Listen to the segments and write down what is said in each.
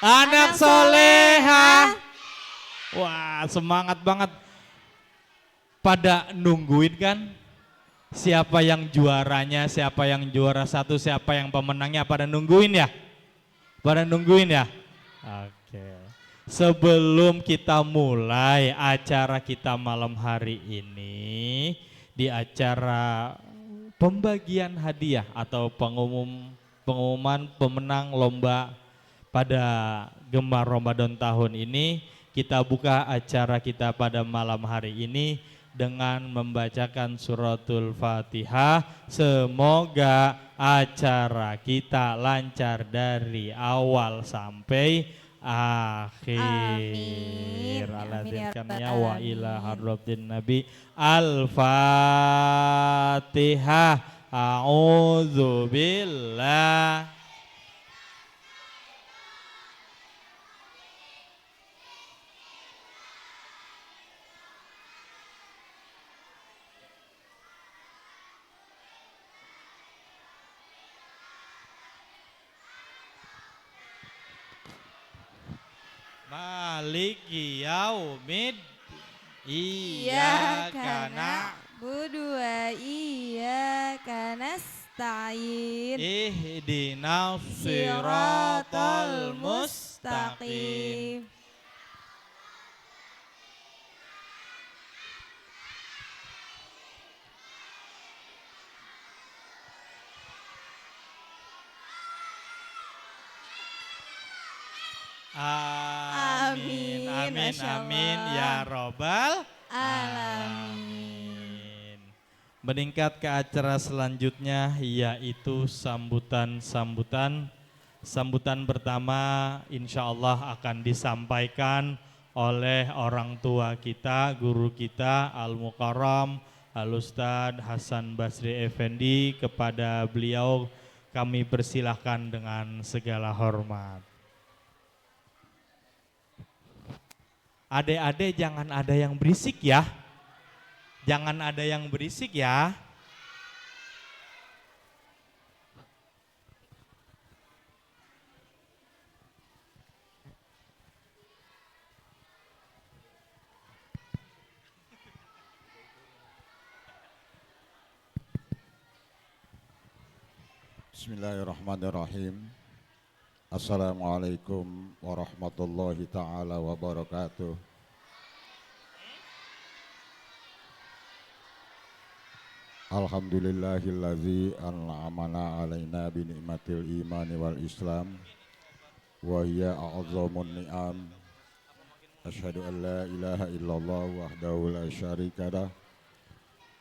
Anak soleha. Wah, semangat banget. Pada nungguin kan? Siapa yang juaranya, siapa yang juara satu, siapa yang pemenangnya, pada nungguin ya? Pada nungguin ya? Oke. Sebelum kita mulai acara kita malam hari ini, di acara pembagian hadiah atau pengumuman pemenang lomba pada Gemar Ramadan tahun ini, kita buka acara kita pada malam hari ini dengan membacakan suratul Fatihah. Semoga acara kita lancar dari awal sampai akhir. Amin ya rabbal Ya wa ila alamin. harratin nabi. Al-Fatihah. A'udzu billah. Maliki yaumid. Iyyaka Iyyaka na'budu wa iyyaka nasta'in. ihdinas Shiratal siratal mustaqim. mustaqim. Amin, Amin, amin, Masya amin Allah. ya robbal Alamin. Meningkat ke acara selanjutnya yaitu sambutan pertama insya Allah akan disampaikan oleh orang tua kita, guru kita Al-Mukarram Al-Ustadz Hasan Basri Effendi. Kepada beliau kami persilahkan dengan segala hormat. Adik-adik jangan ada yang berisik ya. Jangan ada yang berisik ya. Bismillahirrahmanirrahim. Assalamualaikum warahmatullahi ta'ala wabarakatuh. Alhamdulillahillazi an'amana alaina bi ni'matil imani wal islam wa hiya a'azzamun ni'am. Asyhadu an la ilaha illallah wahdahu la syarika lah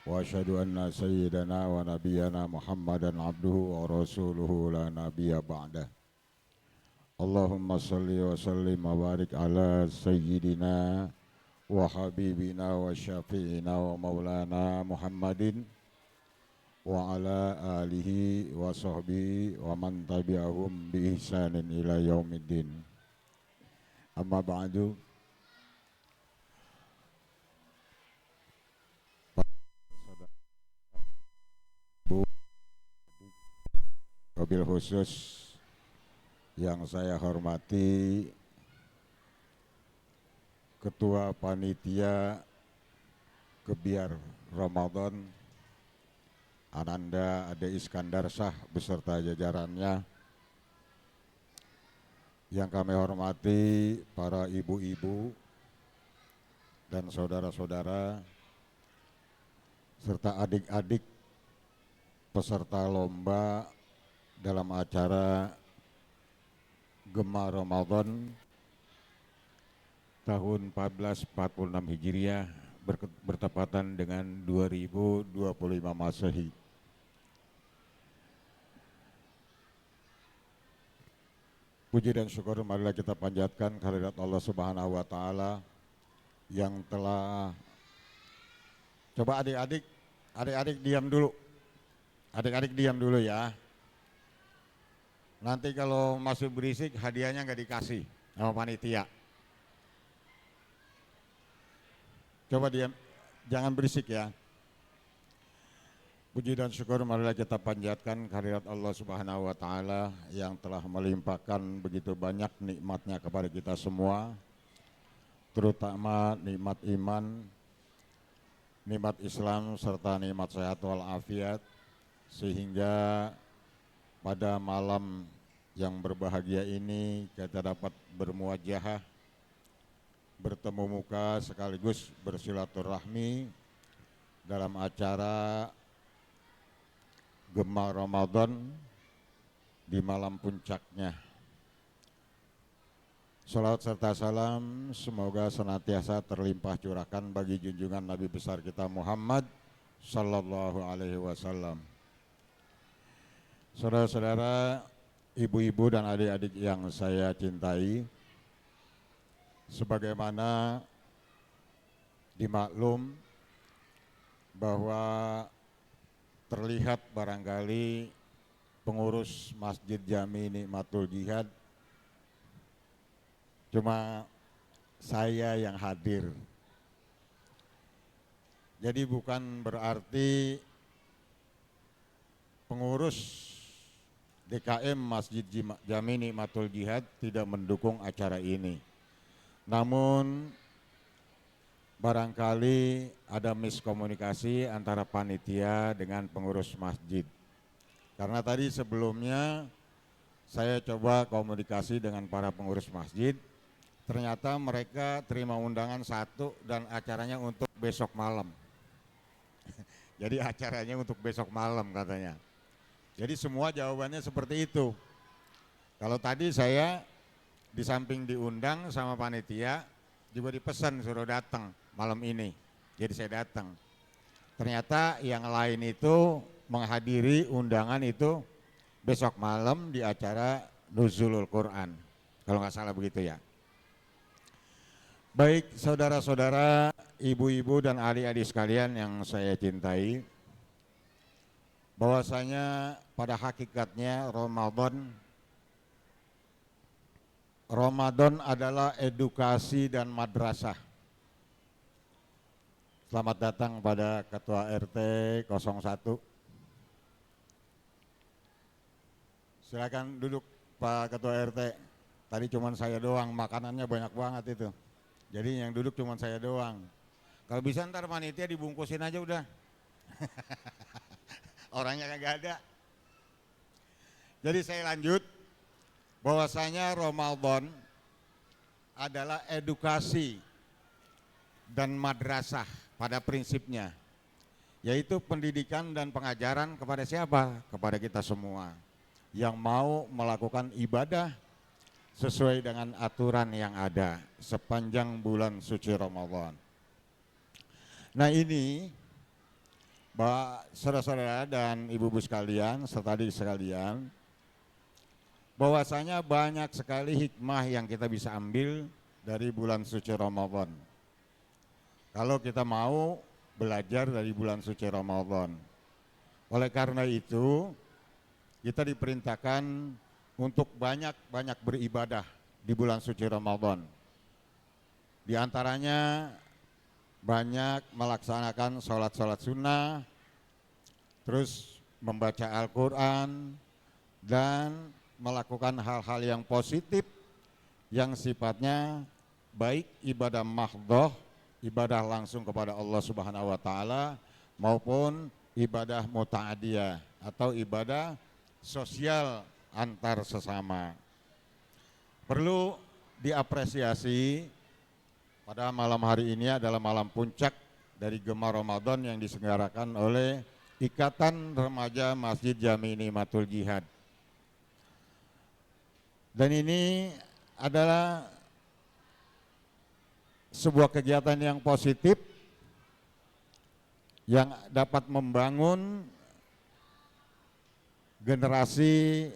wa asyhadu anna sayyidana wa nabiyyana Muhammadan abduhu wa rasuluhu la nabiyya ba'dah. Allahumma salli wa sallim wa barik ala sayyidina wa habibina wa syafi'ina wa maulana Muhammadin wa ala alihi wa sahbihi wa man tabi'ahum bi ihsanin ila yaumiddin. Amma ba'du. Wabil khusus yang saya hormati Ketua Panitia Gebiar Ramadan Ananda Ade Iskandar Shah beserta jajarannya, yang kami hormati para ibu-ibu dan saudara-saudara serta adik-adik peserta lomba dalam acara Gemar Ramadan tahun 1446 Hijriah bertepatan dengan 2025 Masehi. Puji dan syukur marilah kita panjatkan kehadirat Allah Subhanahu wa taala yang telah. Coba adik-adik diam dulu. Adik-adik diam dulu ya. Nanti kalau masih berisik hadiahnya nggak dikasih sama panitia. Coba diam, jangan berisik ya. Puji dan syukur marilah kita panjatkan kehadirat Allah Subhanahu wa taala yang telah melimpahkan begitu banyak nikmatnya kepada kita semua, terutama nikmat iman, nikmat Islam serta nikmat sehat walafiat, sehingga pada malam yang berbahagia ini kita dapat bermuajahah, bertemu muka sekaligus bersilaturahmi dalam acara Gema Ramadan di malam puncaknya. Salawat serta salam semoga senantiasa terlimpah curahkan bagi junjungan Nabi besar kita Muhammad sallallahu alaihi wasallam. Saudara-saudara, ibu-ibu dan adik-adik yang saya cintai, sebagaimana dimaklum bahwa terlihat barangkali pengurus Masjid Jami Nikmatul Jihad cuma saya yang hadir. Jadi bukan berarti pengurus DKM Masjid Jami Nikmatul Jihad tidak mendukung acara ini. Namun barangkali ada miskomunikasi antara panitia dengan pengurus masjid. Karena tadi sebelumnya saya coba komunikasi dengan para pengurus masjid, ternyata mereka terima undangan satu dan acaranya untuk besok malam. Jadi acaranya untuk besok malam katanya. Jadi semua jawabannya seperti itu. Kalau tadi saya di samping diundang sama panitia, juga dipesan suruh datang malam ini, jadi saya datang. Ternyata yang lain itu menghadiri undangan itu besok malam di acara Nuzulul Quran, kalau nggak salah begitu ya. Baik saudara-saudara, ibu-ibu dan adik-adik sekalian yang saya cintai, bahwasanya pada hakikatnya Ramadan adalah edukasi dan madrasah. Selamat datang pada Ketua RT 01. Silakan duduk Pak Ketua RT. Tadi cuma saya doang, makanannya banyak banget itu. Jadi yang duduk cuma saya doang. Kalau bisa ntar panitia dibungkusin aja udah. Orangnya kagak ada. Jadi saya lanjut, bahwasanya Ramadan adalah edukasi dan madrasah pada prinsipnya, yaitu pendidikan dan pengajaran kepada siapa? Kepada kita semua yang mau melakukan ibadah sesuai dengan aturan yang ada sepanjang bulan suci Ramadan. Nah ini, saudara-saudara dan ibu-ibu sekalian serta adik sekalian, bahwasanya banyak sekali hikmah yang kita bisa ambil dari bulan suci Ramadan. Kalau kita mau belajar dari bulan suci Ramadan. Oleh karena itu, kita diperintahkan untuk banyak-banyak beribadah di bulan suci Ramadan. Di antaranya banyak melaksanakan sholat-sholat sunnah, terus membaca Al-Quran, dan melakukan hal-hal yang positif yang sifatnya baik ibadah mahdhah, ibadah langsung kepada Allah Subhanahu wa taala, maupun ibadah muta'adiyah atau ibadah sosial antar sesama. Perlu diapresiasi pada malam hari ini adalah malam puncak dari Gema Ramadan yang diselenggarakan oleh Ikatan Remaja Masjid Jami Nikmatul Jihad. Dan ini adalah sebuah kegiatan yang positif yang dapat membangun generasi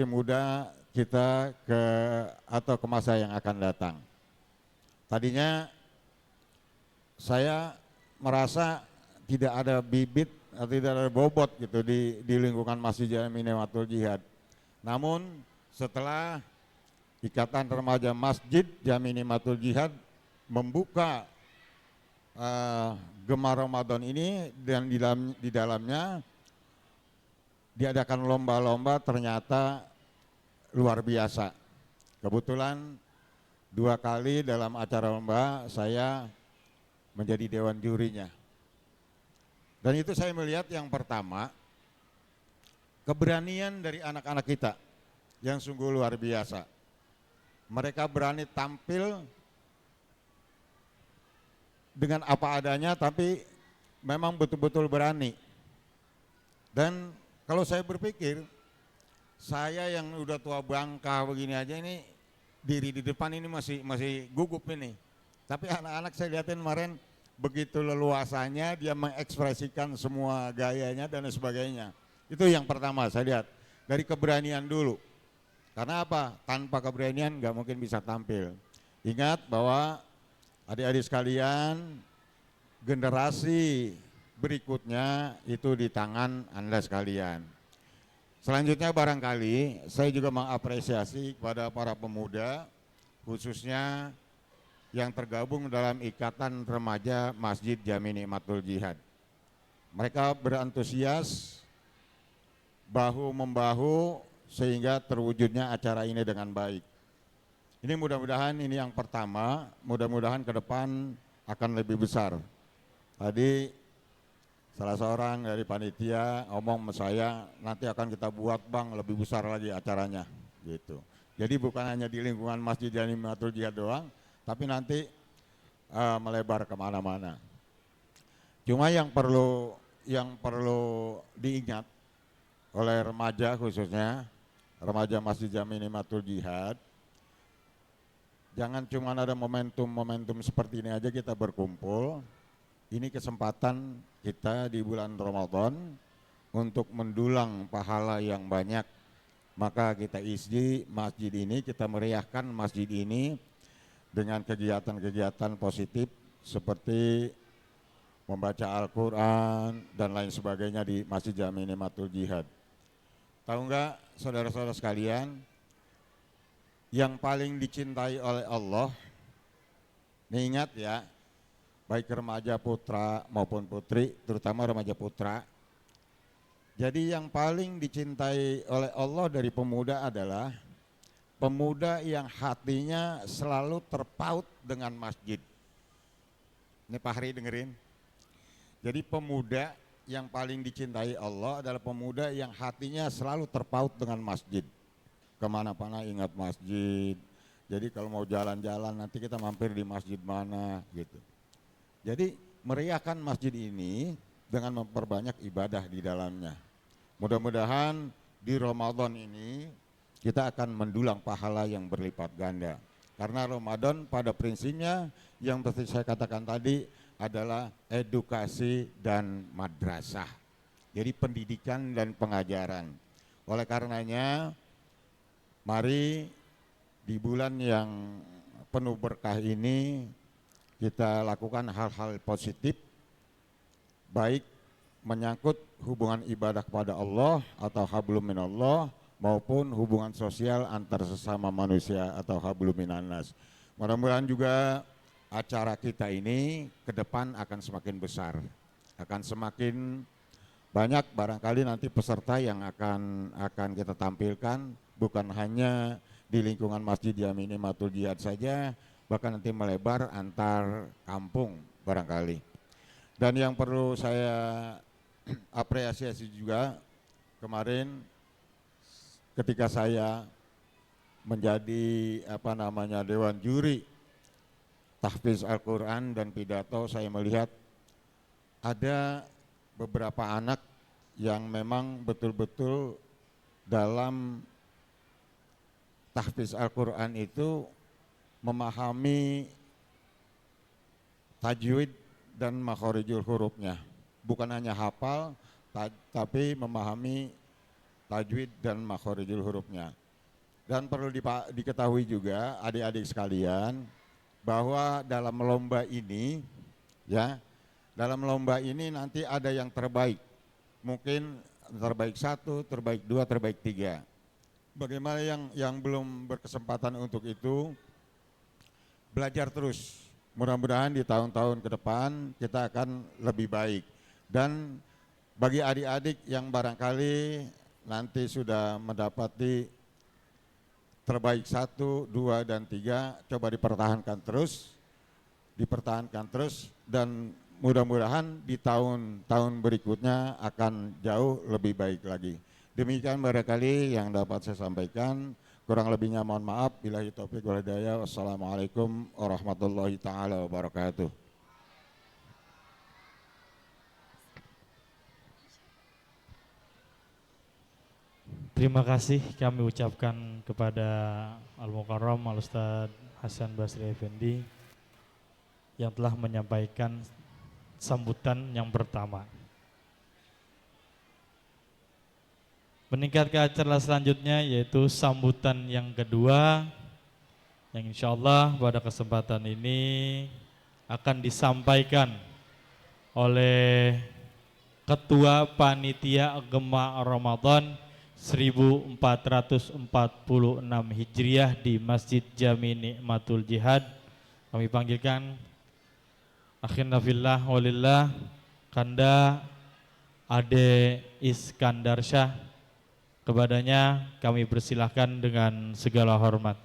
muda kita ke masa yang akan datang. Tadinya saya merasa tidak ada bibit atau tidak ada bobot gitu di lingkungan Masjid Jami Nikmatul Jihad. Namun setelah Ikatan Remaja Masjid Jami Nikmatul Jihad membuka Gemar Ramadan ini dan di dalamnya diadakan lomba-lomba ternyata luar biasa. Kebetulan 2 kali dalam acara lomba saya menjadi dewan jurinya. Dan itu saya melihat yang pertama, keberanian dari anak-anak kita yang sungguh luar biasa. Mereka berani tampil dengan apa adanya tapi memang betul-betul berani. Dan kalau saya berpikir, saya yang udah tua bangka begini aja ini, diri di depan ini masih gugup ini. Tapi anak-anak saya lihatin kemarin begitu leluasanya dia mengekspresikan semua gayanya dan sebagainya. Itu yang pertama saya lihat, dari keberanian dulu. Karena apa? Tanpa keberanian nggak mungkin bisa tampil. Ingat bahwa adik-adik sekalian, generasi berikutnya itu di tangan Anda sekalian. Selanjutnya barangkali saya juga mengapresiasi kepada para pemuda, khususnya yang tergabung dalam Ikatan Remaja Masjid Jami Nikmatul Jihad. Mereka berantusias bahu-membahu sehingga terwujudnya acara ini dengan baik. Ini mudah-mudahan ini yang pertama, mudah-mudahan ke depan akan lebih besar. Tadi salah seorang dari panitia ngomong sama saya, nanti akan kita buat bang lebih besar lagi acaranya gitu. Jadi bukan hanya di lingkungan Masjid Jami Nikmatul Jihad doang, tapi nanti melebar kemana-mana. Cuma yang perlu diingat oleh remaja, khususnya remaja Masjid Jami Nikmatul Jihad, jangan cuma ada momentum-momentum seperti ini aja kita berkumpul. Ini kesempatan kita di bulan Ramadan untuk mendulang pahala yang banyak. Maka kita isi masjid ini, kita meriahkan masjid ini dengan kegiatan-kegiatan positif seperti membaca Al-Quran dan lain sebagainya di Masjid Jami Nikmatul Jihad. Tahu enggak saudara-saudara sekalian, yang paling dicintai oleh Allah, nih ingat ya, baik remaja putra maupun putri, terutama remaja putra. Jadi yang paling dicintai oleh Allah dari pemuda adalah pemuda yang hatinya selalu terpaut dengan masjid. Ini Pak Hari dengerin. Jadi pemuda yang paling dicintai Allah adalah pemuda yang hatinya selalu terpaut dengan masjid. Kemana-mana ingat masjid. Jadi kalau mau jalan-jalan nanti kita mampir di masjid mana gitu. Jadi meriahkan masjid ini dengan memperbanyak ibadah di dalamnya. Mudah-mudahan di Ramadan ini kita akan mendulang pahala yang berlipat ganda. Karena Ramadan pada prinsipnya yang seperti saya katakan tadi adalah edukasi dan madrasah. Jadi pendidikan dan pengajaran. Oleh karenanya, mari di bulan yang penuh berkah ini kita lakukan hal-hal positif, baik menyangkut hubungan ibadah kepada Allah atau hablum minallah, maupun hubungan sosial antar sesama manusia atau hablum minannas. Mudah-mudahan juga acara kita ini ke depan akan semakin besar, akan semakin banyak barangkali nanti peserta yang akan kita tampilkan, bukan hanya di lingkungan Masjid Jami Nikmatul Jihad saja, bahkan nanti melebar antar kampung barangkali. Dan yang perlu saya apresiasi juga, kemarin ketika saya menjadi dewan juri tahfiz Al-Quran dan pidato, saya melihat ada beberapa anak yang memang betul-betul dalam tahfiz Al-Quran itu memahami tajwid dan makhorijul hurufnya. Bukan hanya hafal, tapi memahami tajwid dan makhorijul hurufnya. Dan perlu diketahui juga adik-adik sekalian, bahwa dalam lomba ini nanti ada yang terbaik, mungkin terbaik 1, terbaik 2, terbaik 3. Bagaimana yang belum berkesempatan untuk itu, belajar terus, mudah-mudahan di tahun-tahun ke depan kita akan lebih baik. Dan bagi adik-adik yang barangkali nanti sudah mendapati terbaik 1, 2, dan 3, coba dipertahankan terus dan mudah-mudahan di tahun-tahun berikutnya akan jauh lebih baik lagi. Demikian barangkali yang dapat saya sampaikan. Kurang lebihnya mohon maaf. Billahi taufiq wal hidayah. Wassalamualaikum warahmatullahi taala wabarakatuh. Terima kasih kami ucapkan kepada Al-Mukarram Al-Ustadz Hasan Basri Effendi yang telah menyampaikan sambutan yang pertama. Meningkat ke acara selanjutnya yaitu sambutan yang kedua yang insya Allah pada kesempatan ini akan disampaikan oleh Ketua Panitia Gema Ramadan 1446 Hijriah di Masjid Jami Nikmatul Jihad. Kami panggilkan Akhina Fillah Walillah Kanda Ade Iskandar Syah. Kepadanya kami persilahkan dengan segala hormat.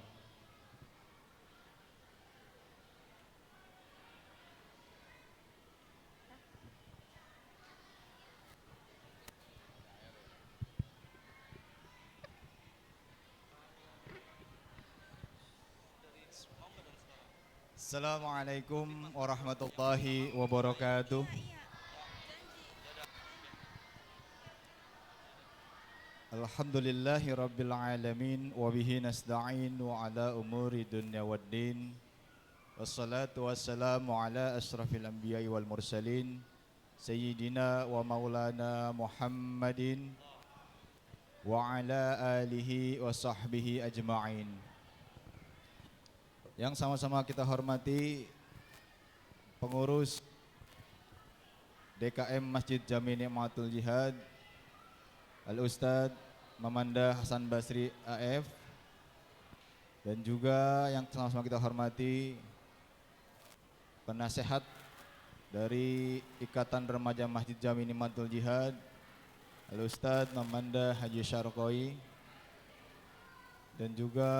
Assalamualaikum warahmatullahi wabarakatuh. Alhamdulillahi rabbil alamin wa bihi nasta'in wa ala umuri dunya waddin. Wassalatu wassalamu ala asrafil anbiya'i wal mursalin sayyidina wa maulana Muhammadin wa ala alihi wa sahbihi ajma'in. Yang sama-sama kita hormati pengurus DKM Masjid Jami Nikmatul Jihad Al-Ustadz Mamanda Hasan Basri AF, dan juga yang sama-sama kita hormati penasehat dari Ikatan Remaja Masjid Jami Nikmatul Jihad Al-Ustadz Mamanda Haji Syarqoi, dan juga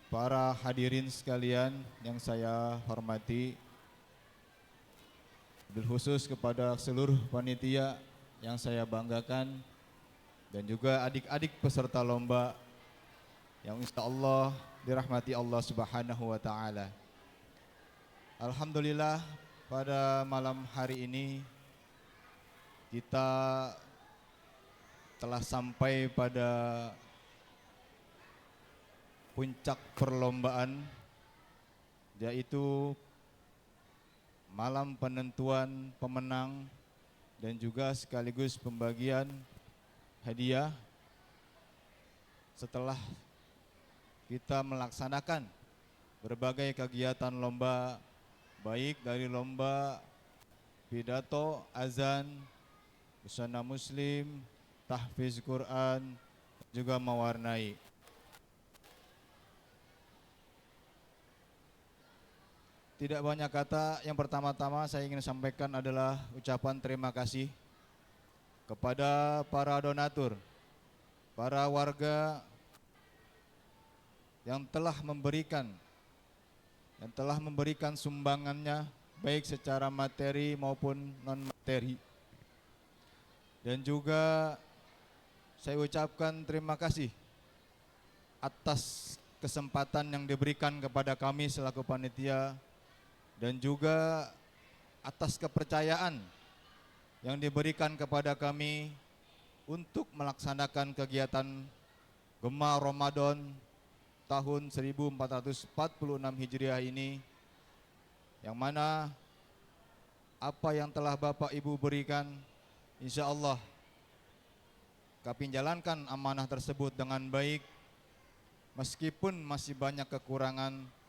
para hadirin sekalian yang saya hormati, bil khusus kepada seluruh panitia yang saya banggakan, dan juga adik-adik peserta lomba yang insya Allah dirahmati Allah Subhanahu wa Ta'ala. Alhamdulillah, pada malam hari ini kita telah sampai pada puncak perlombaan, yaitu malam penentuan pemenang dan juga sekaligus pembagian hadiah setelah kita melaksanakan berbagai kegiatan lomba, baik dari lomba pidato, azan, busana muslim, tahfiz Quran, juga mewarnai. Tidak banyak kata, yang pertama-tama saya ingin sampaikan adalah ucapan terima kasih kepada para donatur, para warga yang telah memberikan sumbangannya baik secara materi maupun non materi. Dan juga saya ucapkan terima kasih atas kesempatan yang diberikan kepada kami selaku panitia, dan juga atas kepercayaan yang diberikan kepada kami untuk melaksanakan kegiatan Gema Ramadan tahun 1446 Hijriah ini, yang mana apa yang telah Bapak Ibu berikan, insya Allah kami jalankan amanah tersebut dengan baik, meskipun masih banyak kekurangan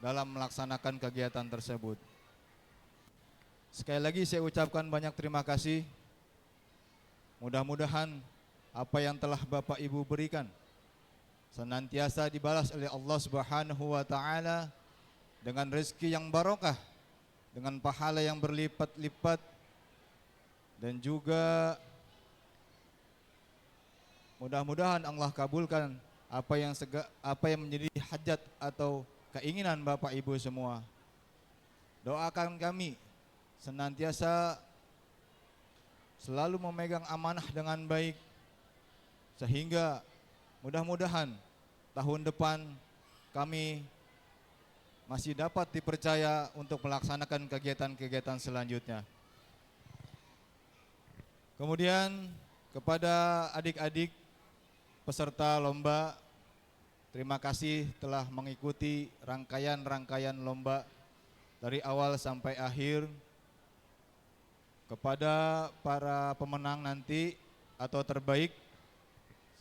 dalam melaksanakan kegiatan tersebut. Sekali lagi saya ucapkan banyak terima kasih. Mudah-mudahan apa yang telah Bapak Ibu berikan senantiasa dibalas oleh Allah Subhanahu wa taala dengan rezeki yang barokah, dengan pahala yang berlipat-lipat, dan juga mudah-mudahan Allah kabulkan apa yang menjadi hajat atau keinginan Bapak Ibu semua. Doakan kami senantiasa selalu memegang amanah dengan baik, sehingga mudah-mudahan tahun depan kami masih dapat dipercaya untuk melaksanakan kegiatan-kegiatan selanjutnya. Kemudian kepada adik-adik peserta lomba, terima kasih telah mengikuti rangkaian-rangkaian lomba dari awal sampai akhir. Kepada para pemenang nanti atau terbaik,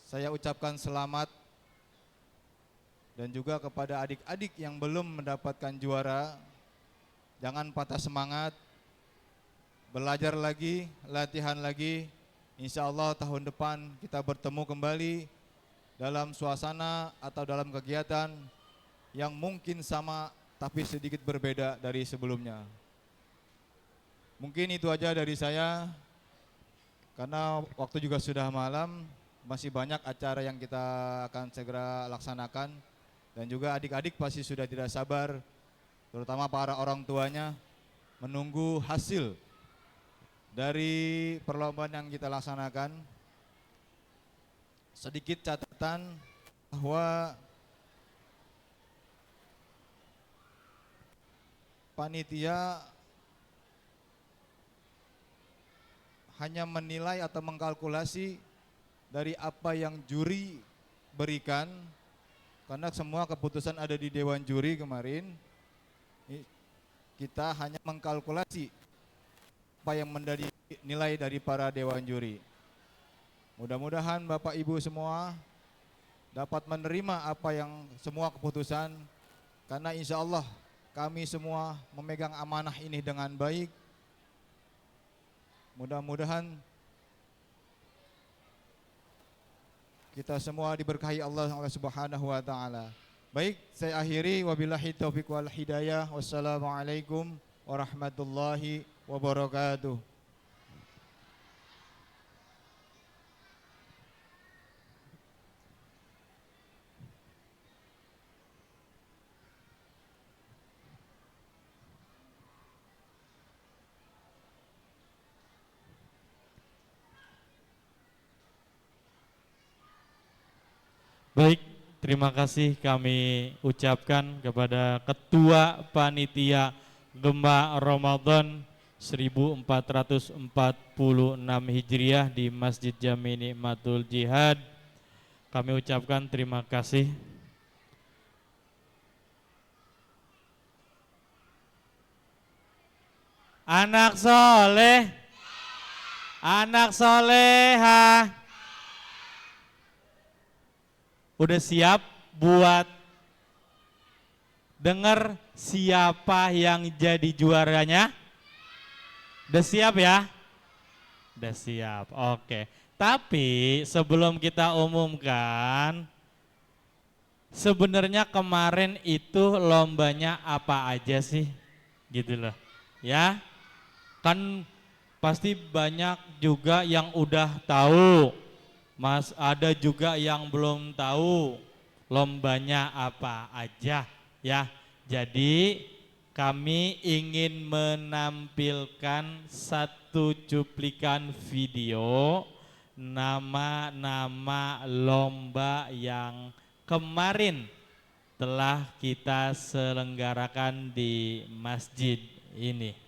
saya ucapkan selamat. Dan juga kepada adik-adik yang belum mendapatkan juara, jangan patah semangat, belajar lagi, latihan lagi. Insya Allah tahun depan kita bertemu kembali dalam suasana atau dalam kegiatan yang mungkin sama tapi sedikit berbeda dari sebelumnya. Mungkin itu aja dari saya, karena waktu juga sudah malam, masih banyak acara yang kita akan segera laksanakan. Dan juga adik-adik pasti sudah tidak sabar, terutama para orang tuanya, menunggu hasil dari perlombaan yang kita laksanakan. Sedikit catatan bahwa panitia hanya menilai atau mengkalkulasi dari apa yang juri berikan, karena semua keputusan ada di Dewan Juri kemarin. Kita hanya mengkalkulasi apa yang menjadi nilai dari para Dewan Juri. Mudah-mudahan Bapak Ibu semua dapat menerima apa yang semua keputusan, karena insya Allah kami semua memegang amanah ini dengan baik. Mudah-mudahan kita semua diberkahi Allah Subhanahu wa taala. Baik, saya akhiri, wabillahi taufiq wal hidayah. Wassalamualaikum warahmatullahi wabarakatuh. Baik, terima kasih kami ucapkan kepada Ketua Panitia Gemba Ramadan 1446 Hijriah di Masjid Jami Nikmatul Jihad. Kami ucapkan terima kasih. Anak soleh, anak soleha, udah siap buat dengar siapa yang jadi juaranya? Udah siap ya? Udah siap, oke. Tapi sebelum kita umumkan, sebenarnya kemarin itu lombanya apa aja sih? Gitu loh, ya. Kan pasti banyak juga yang udah tahu. Mas, ada juga yang belum tahu lombanya apa aja ya. Jadi kami ingin menampilkan satu cuplikan video nama-nama lomba yang kemarin telah kita selenggarakan di masjid ini.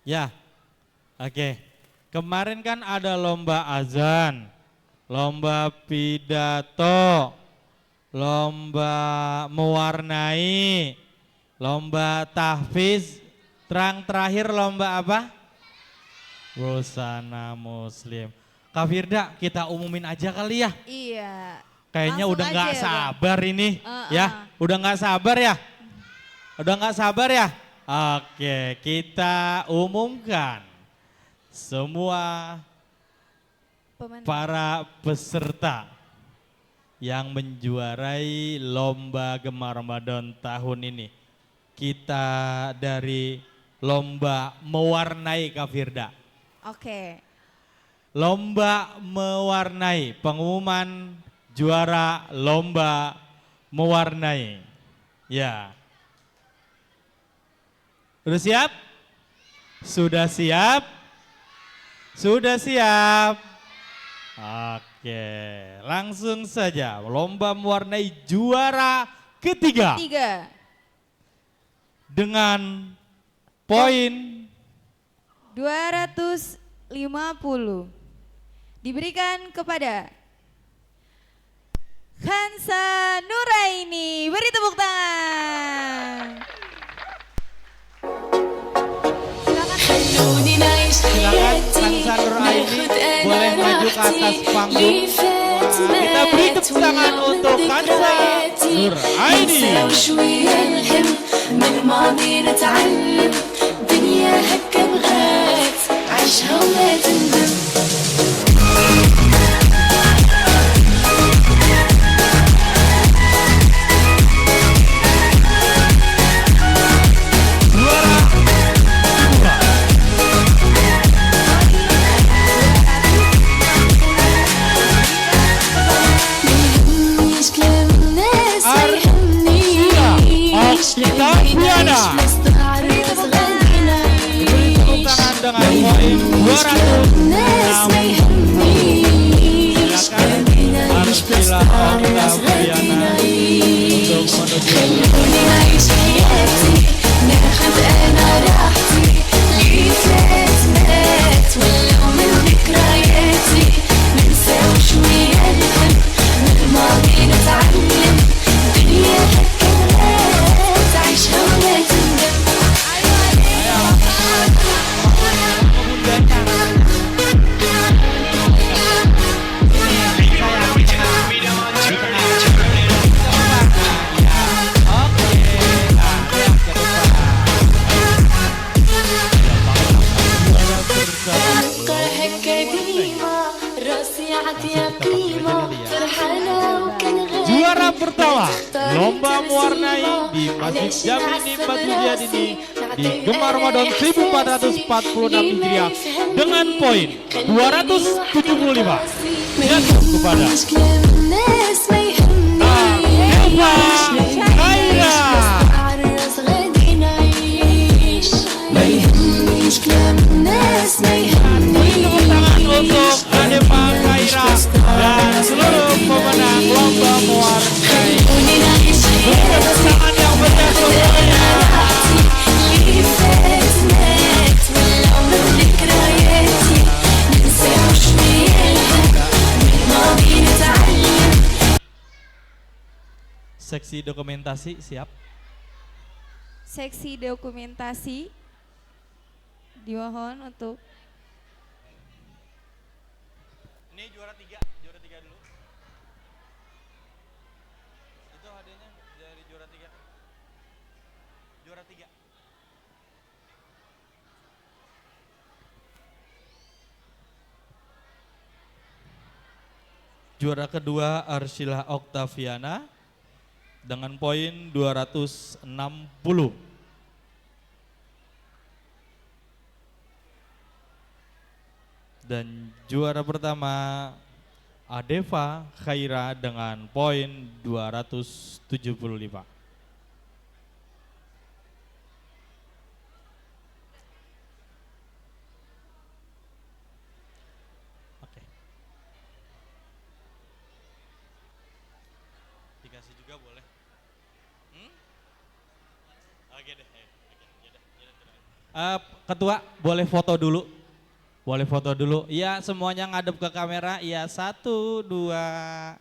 Ya, oke. Kemarin kan ada lomba azan, lomba pidato, lomba mewarnai, lomba tahfiz, terakhir lomba apa? Busana muslim. Kak Firda, kita umumin aja kali ya. Iya. Kayaknya Langsung udah aja nggak ya, Bang. sabar ini, ya. Udah nggak sabar ya? Udah nggak sabar ya? Oke, kita umumkan semua Pemenang. para peserta yang menjuarai lomba Gemar Ramadan tahun ini. Kita dari lomba mewarnai Kak Firda. Oke. Lomba mewarnai, pengumuman juara lomba mewarnai. Ya. Udah siap? Sudah siap? Sudah siap? Oke, langsung saja lomba mewarnai juara ketiga 3. dengan poin 250 diberikan kepada Khansa Nuraini. Beri tepuk tangan. خلوني نعيش حياتي Khansa Nuraini ناخد boleh انا maju ke atas راحتي panggung. اللي فات Kita beri مات tepuk tangan واليوم untuk من Khansa ذكرياتي Nuraini. ننسى وشوية الهم من الماضي نتعلم دنيا هكا بغات عيشها ولا تندم ميهمنيش كلام الناس ما يهمنيش Octaviana. مصدر الراس غادي Beri tepuk tangan dengan poin 200. الناس ما يهمنيش Silakan Arsila Octaviana untuk menuju. خلوني نعيش حياتي ناخد انا راحتي اللي فات مات ولو من ذكرياتي ننسى وشوية الهم من الماضي نتعلم دنيا هكا بغات عيشها ولا تندم نبقى هكا ديما راسي عطيها قيمة فرحانة وكان غالي Juara pertama lomba mewarnai di Masjid Jami Batu Jadini di Gemar Ramadan 1446 Hijriah dengan poin 275. Jatuh kepada كلام الناس ما يهمنيش Khaira. على الراس غادي نعيش ما يهمنيش كلام الناس ما Tepuk tangan untuk يهمنيش Adepa Khaira dan seluruh pemenang lomba mewarnai. خلوني نعيش Tepuk tangan yang meriah semuanya. اللي فات مات ولو من ذكرياتي ننسى وشوية الهم من الماضي نتعلم Seksi dokumentasi siap. Seksi dokumentasi dimohon untuk Ini juara tiga dulu. Itu hadiahnya dari juara tiga. Juara tiga. Juara kedua Arsila Octaviana dengan poin 260. Dan juara pertama Adeva Khaira dengan poin 275. Oke. Dikasih juga boleh. Oke deh, ayo. Oke, yaudah, tenang. Ketua boleh foto dulu. Boleh foto dulu. Iya, semuanya ngadep ke kamera. Iya, 1, 2.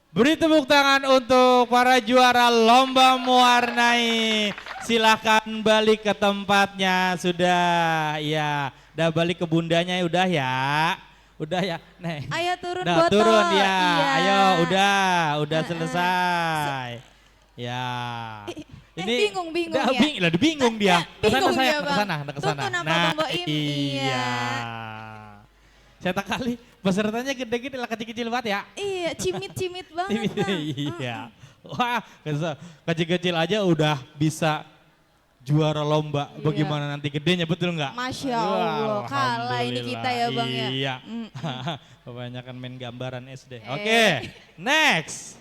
Beri tepuk tangan untuk para juara lomba mewarnai. Silahkan balik ke tempatnya sudah. Ya, udah balik ke bundanya udah ya. Udah ya, Nek. Ayo turun Udah botol. turun ya. Iya. Ayo, udah selesai. Ya. bingung udah, ya. bingung dia. Bingung Saya dia, ke Bang. sana, ke sana. Tuh kenapa Nah, Bang Boim? iya. Saya tak kali pesertanya gede-gede lah, kecil-kecil banget ya. Iya, cimit-cimit banget Bang. Iya. Wah, kecil-kecil aja udah bisa juara lomba. Iya. Bagaimana nanti gedenya, betul nggak? Masya Wah, Allah, kalah ini kita ya Bang ya. Iya. Kebanyakan main gambaran SD. Oke, next.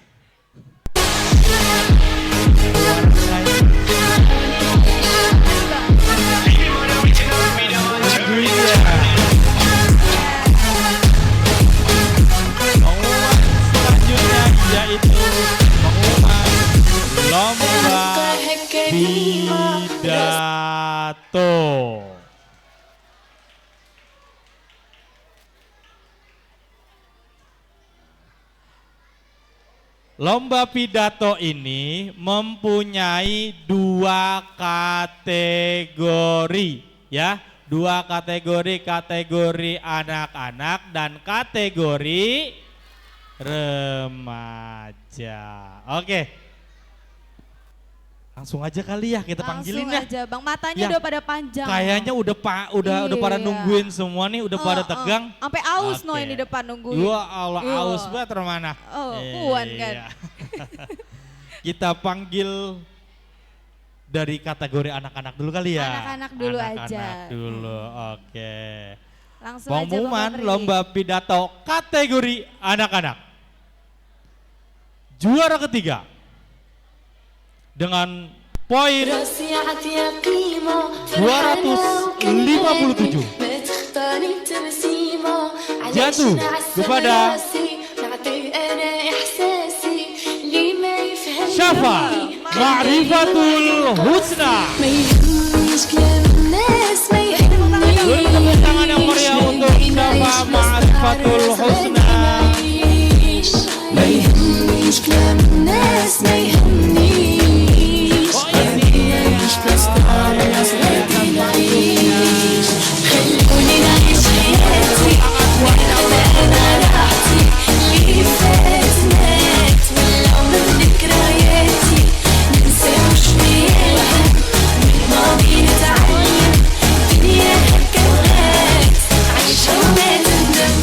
Pengumuman selanjutnya yaitu pengumuman lomba pidato. Lomba pidato ini mempunyai 2 kategori ya. 2 kategori anak-anak dan kategori remaja. Oke. Langsung aja kali ya kita panggilin ya. Langsung aja Bang, matanya Ya, udah pada panjang. Kayaknya udah pada Iya. nungguin semua nih, udah pada tegang. Sampai aus no Oke. ini depan nungguin. Ya Allah, Iya. aus banget mana? Oh, puan kan. Iya. Kita panggil dari kategori anak-anak dulu kali ya. Anak-anak dulu Anak-anak aja. dulu, oke. Langsung aja Bang Pengumuman Bakri. lomba pidato kategori anak-anak. Juara ketiga dengan poin 257 jatuh kepada Syafa Ma'rifatul Husna. Beri tepuk tangan yang meriah untuk Syafa Ma'rifatul Husna. ما يهمنيش كلام الناس ما يهمنيش غادي نعيش بس تعرف غادي نعيش خلوني نعيش حياتي وانا انا راحتي اللي فات مات والعمر ذكرياتي ننسى وش بيهم من الماضي نتعلم الدنيا هكا بغات عيشها وما تندم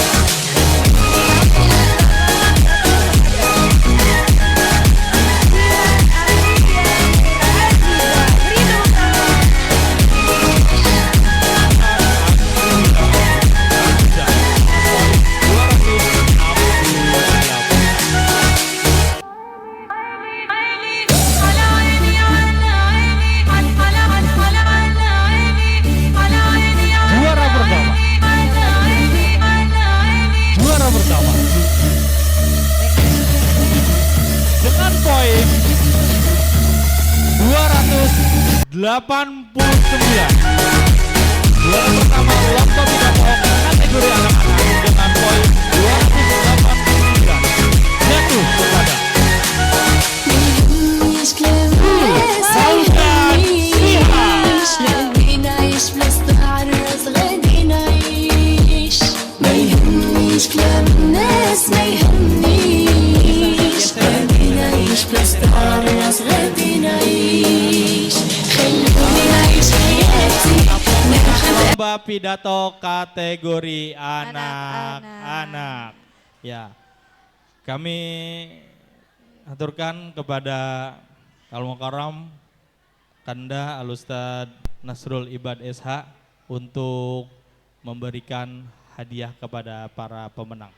Juara pertama. Juara pertama. Dengan poin 289. Juara pertama lomba pidato kategori anak-anak dengan poin 289. Jatuh kepada مش كلام الناس ما يهمنيش غادي نعيش بلاص تعرس غادي نعيش ما يهمنيش كلام الناس ما يهمنيش غادي نعيش بلاص تعرس غادي نعيش خلوني نعيش حياتي ناخذ lomba pidato kategori anak-anak. Ya, kami aturkan kepada Al Mukarram Kanda Al Ustad Nasrul Ibad SH untuk memberikan hadiah kepada para pemenang.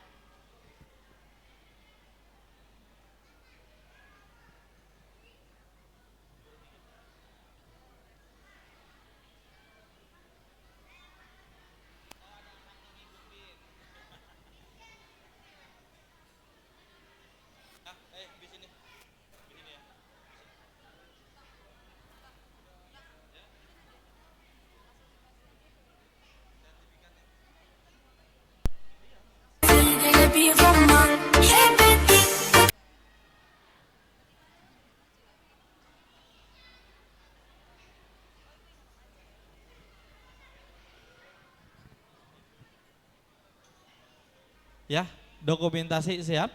بيضمه حبتي. Ya, dokumentasi siap.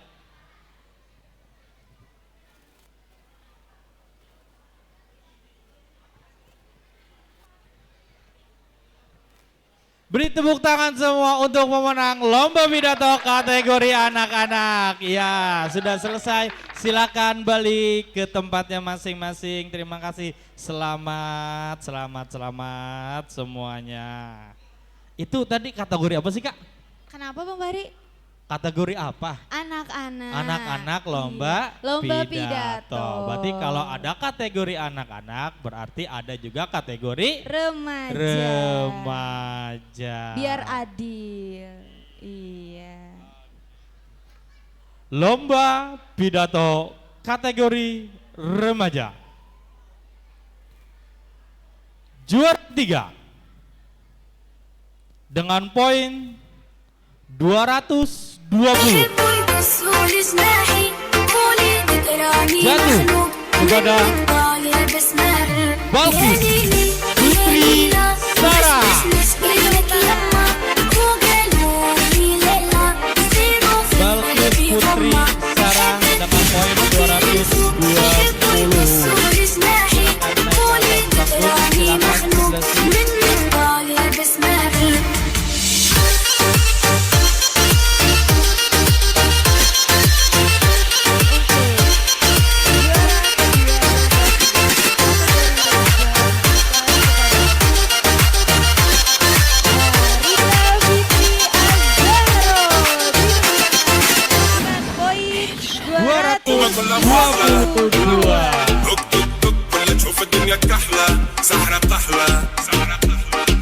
Beri tepuk tangan semua untuk pemenang lomba pidato kategori anak-anak. Ya, sudah selesai. Silakan balik ke tempatnya masing-masing. Terima kasih. Selamat semuanya. Itu tadi kategori apa sih, Kak? Kenapa Bang Bari? Kategori apa? Anak-anak. Anak-anak lomba, Iya. Lomba pidato. Berarti kalau ada kategori anak-anak berarti ada juga kategori Remaja. remaja. Biar adil. Iya. Lomba pidato kategori remaja. Juara 3 dengan poin 220. حبوا يبصوا لجناحي قولي ذكراني Jatuh مخلوق kepada طالع بسمار Balkis Putri Sarah. Balkis Putri Sarah dengan poin 220. ولا تشوف الدنيا كحلة سحرة بتحلى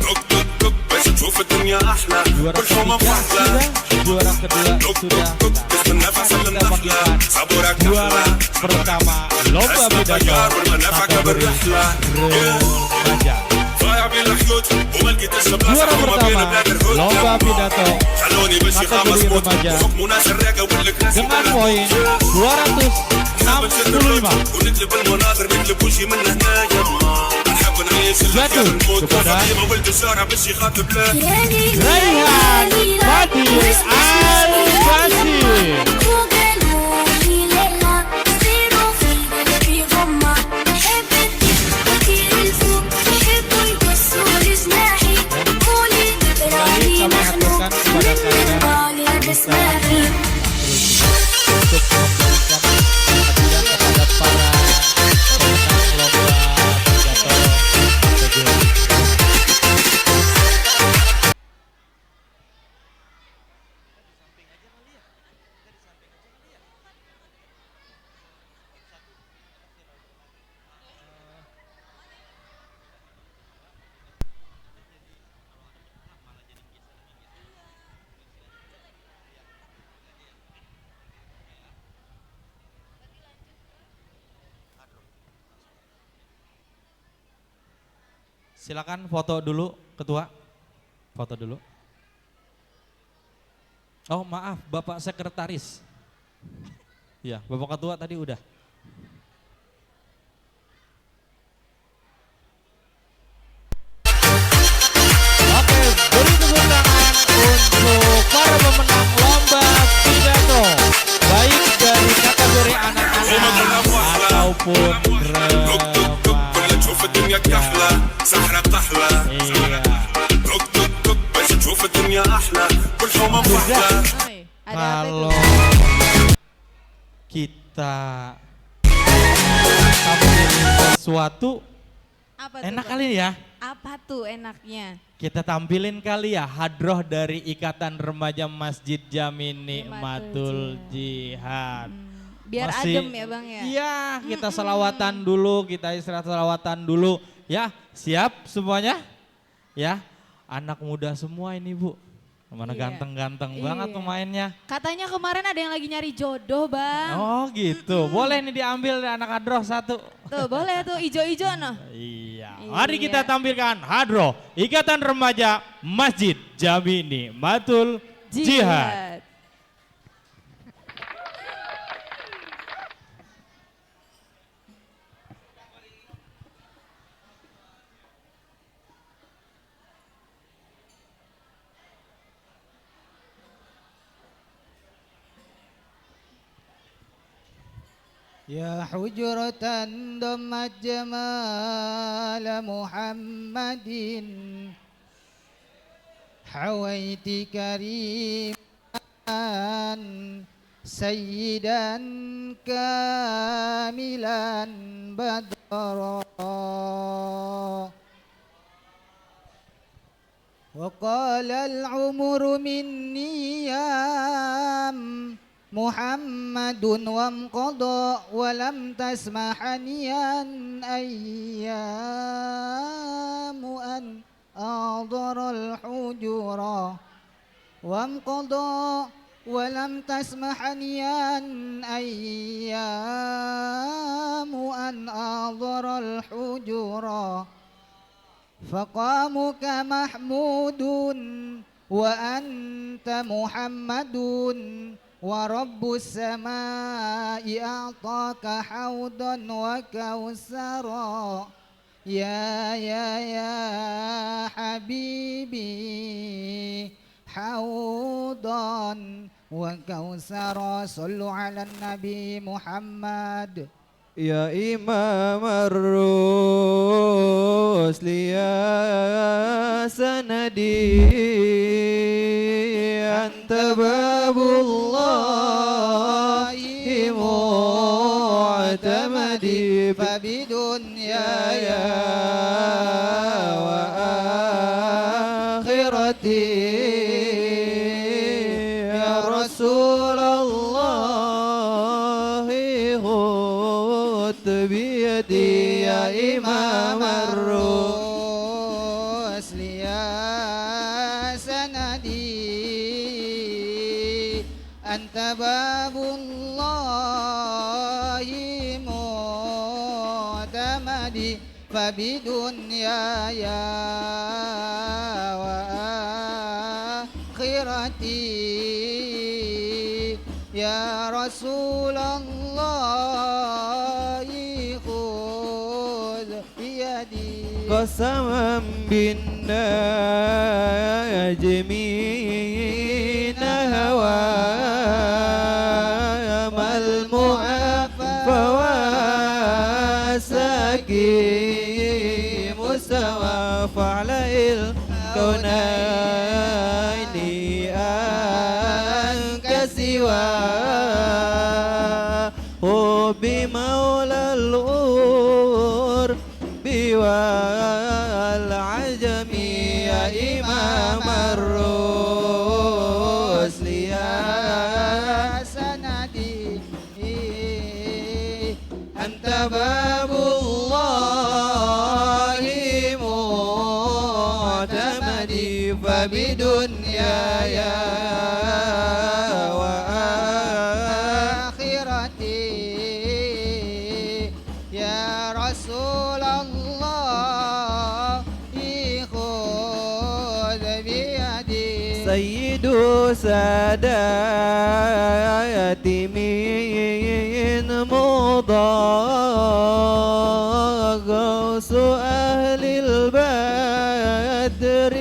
دق دق دق باش تشوف الدنيا أحلى كل حومة فحلة Juara kedua دق sudah دق دق تسمى النفس اللي منحلة صبورك juara نحلة pertama lomba اسمع pidato طيار والمنافع kategori بالرحلة remaja. ضايع بين الحيوط وما لقيتش بلاصة Juara وما بين pertama بلاد الهود lomba pidato خلوني بشي kategori خامس موت remaja وحكموا ناس الراقة والكناس dengan poin 265. ونقلب المناظر نقلب وجهي من هنايا نحب نعيش الحياة الموت kepada ما ولد الشارع باش يخاطب لا Raihan Fadil Al-Basir. Kami aturkan kepada kalian bisa untuk memberikan hadiah kepada para pemenang lomba pidato kategori. Silakan foto dulu, Ketua. Foto dulu. Oh maaf, Bapak Sekretaris. Ya, Bapak Ketua tadi udah. Oke, beri tepuk tangan untuk para pemenang lomba pidato, baik dari kategori anak-anak ataupun ولا تشوف الدنيا كحلة سحرة بتحلى Iya. دق دق دق باش تشوف الدنيا أحلى كل حومة فحلة Oi, ada apa itu? Kalau kita tampilin sesuatu Apa tuh, enak Bang? kali ya. Apa tuh enaknya? Kita tampilin kali ya hadroh dari Ikatan Remaja Masjid Jami Nikmatul Nikmatul Jihad. Biar Masih- adem ya Bang ya? Iya, kita selawatan dulu, kita istirahat selawatan dulu. Ya, siap semuanya? Ya, anak muda semua ini Bu. Mana Iya. ganteng-ganteng Iya. banget pemainnya. Katanya kemarin ada yang lagi nyari jodoh Bang. Oh gitu, boleh nih diambil anak hadroh satu. Tuh boleh tuh ijo-ijo noh. Iya, Iya. mari kita tampilkan hadroh Ikatan Remaja Masjid Jami Nikmatul Jihad. يا حجرة ضمت جمال محمد حويت كريما سيدا كاملا بدرا وقال العمر مني يا محمد وانقضى ولم تسمحني أيام أن أعذر الحجرا وانقضى ولم تسمحني أيام أن أعذر الحجرا فقامك محمود وأنت محمد ورب السماء أعطاك حوضا وكوثرا يا حبيبي حوضا وكوثرا صلوا على النبي محمد يا إمام الرسل يا سندي أنت باب الله معتمدي فبدنياي وآخرتي يا رسول الله خذ بيدي يا إمام الرسل يا سندي أنت باب الله معتمدي فبدنياي وآخرتي يا رسول الله خذ بيدي قسما بالناجمين هوى ما المعافى وساكي مستوى فعل الكونين أنك سوى بمولى الأور والعجم يا إمام الرسل يا سندي أنت باب الله معتمدي فبدنياي وآخرتي يا رسول الله خذ بيدي سيد ساداتي من مضى غوث أهل البدر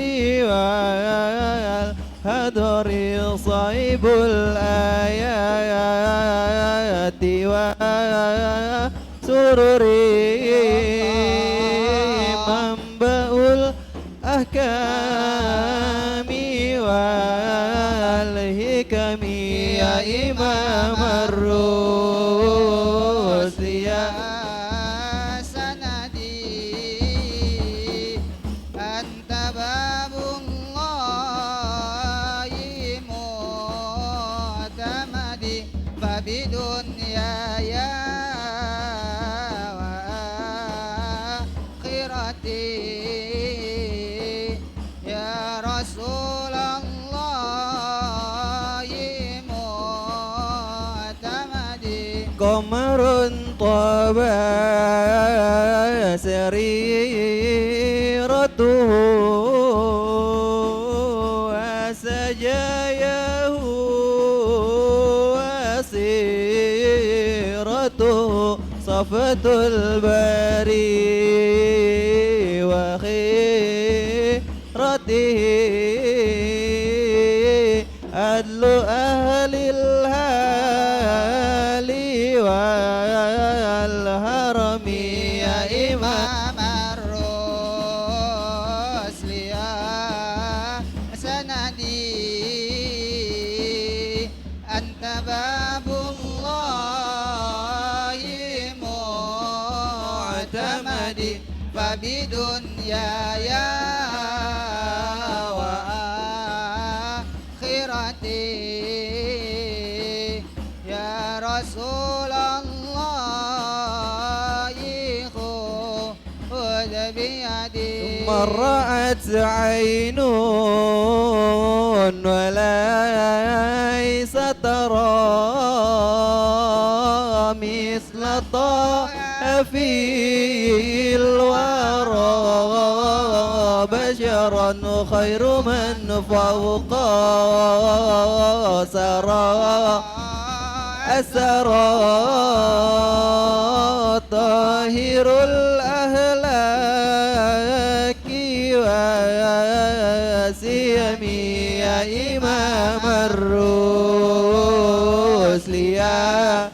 والهدر صيب الآيات وسرري منبأ الأحكام والحكم يا إمام الرسل يا سندي أنت باب الله معتمدي فبدنياي وآخرتي يا رسول الله معتمدي قمر طابا سريرته وسجاياه وسيرته صفة البري وخيرته أدل أهل الهال وبدنياي وآخرتي يا رسول الله خذ بيدي ثم رأت عين وليس ترى مثل طائف الورى بشرا خير من فوق سرى أسرى طاهر الأهلاك وسيمي يا إمام الرسل يا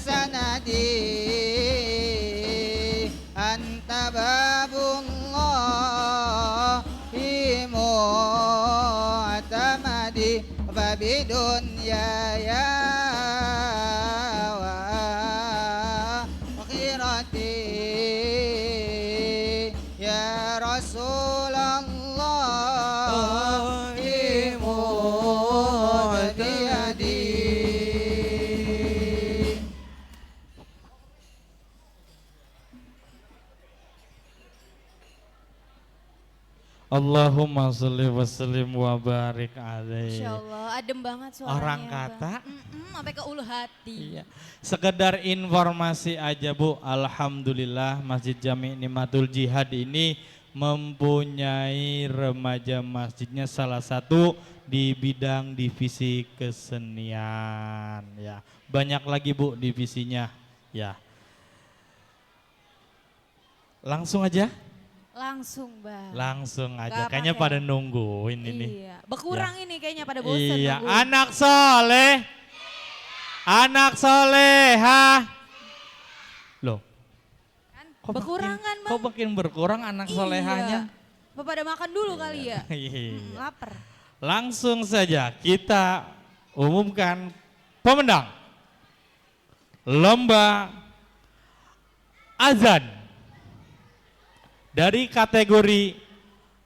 سندي أنت باب الله معتمدي فبدنياي وآخرتي يا رسول الله بيدي. Allahumma sholli wa sallim wa barik alaih. Masya Allah, adem banget suaranya. Orang Bang. kata. Sampai ke ulu hati. Iya. Sekedar informasi aja Bu, alhamdulillah Masjid Jami Nimatul Jihad ini mempunyai remaja masjidnya salah satu di bidang divisi kesenian ya. Banyak lagi Bu divisinya ya. Langsung aja. Langsung Bang. Langsung aja. Gak Kayaknya pakai. pada nungguin ini. Iya, berkurang Ya. ini kayaknya pada bosan. Iya, nunggu. anak soleh. Anak soleha. Loh. Berkurangan Bang. Kok makin berkurang anak solehanya? Iya. Pada makan dulu kali ya. Iya. Lapar. Langsung saja kita umumkan pemenang lomba azan dari kategori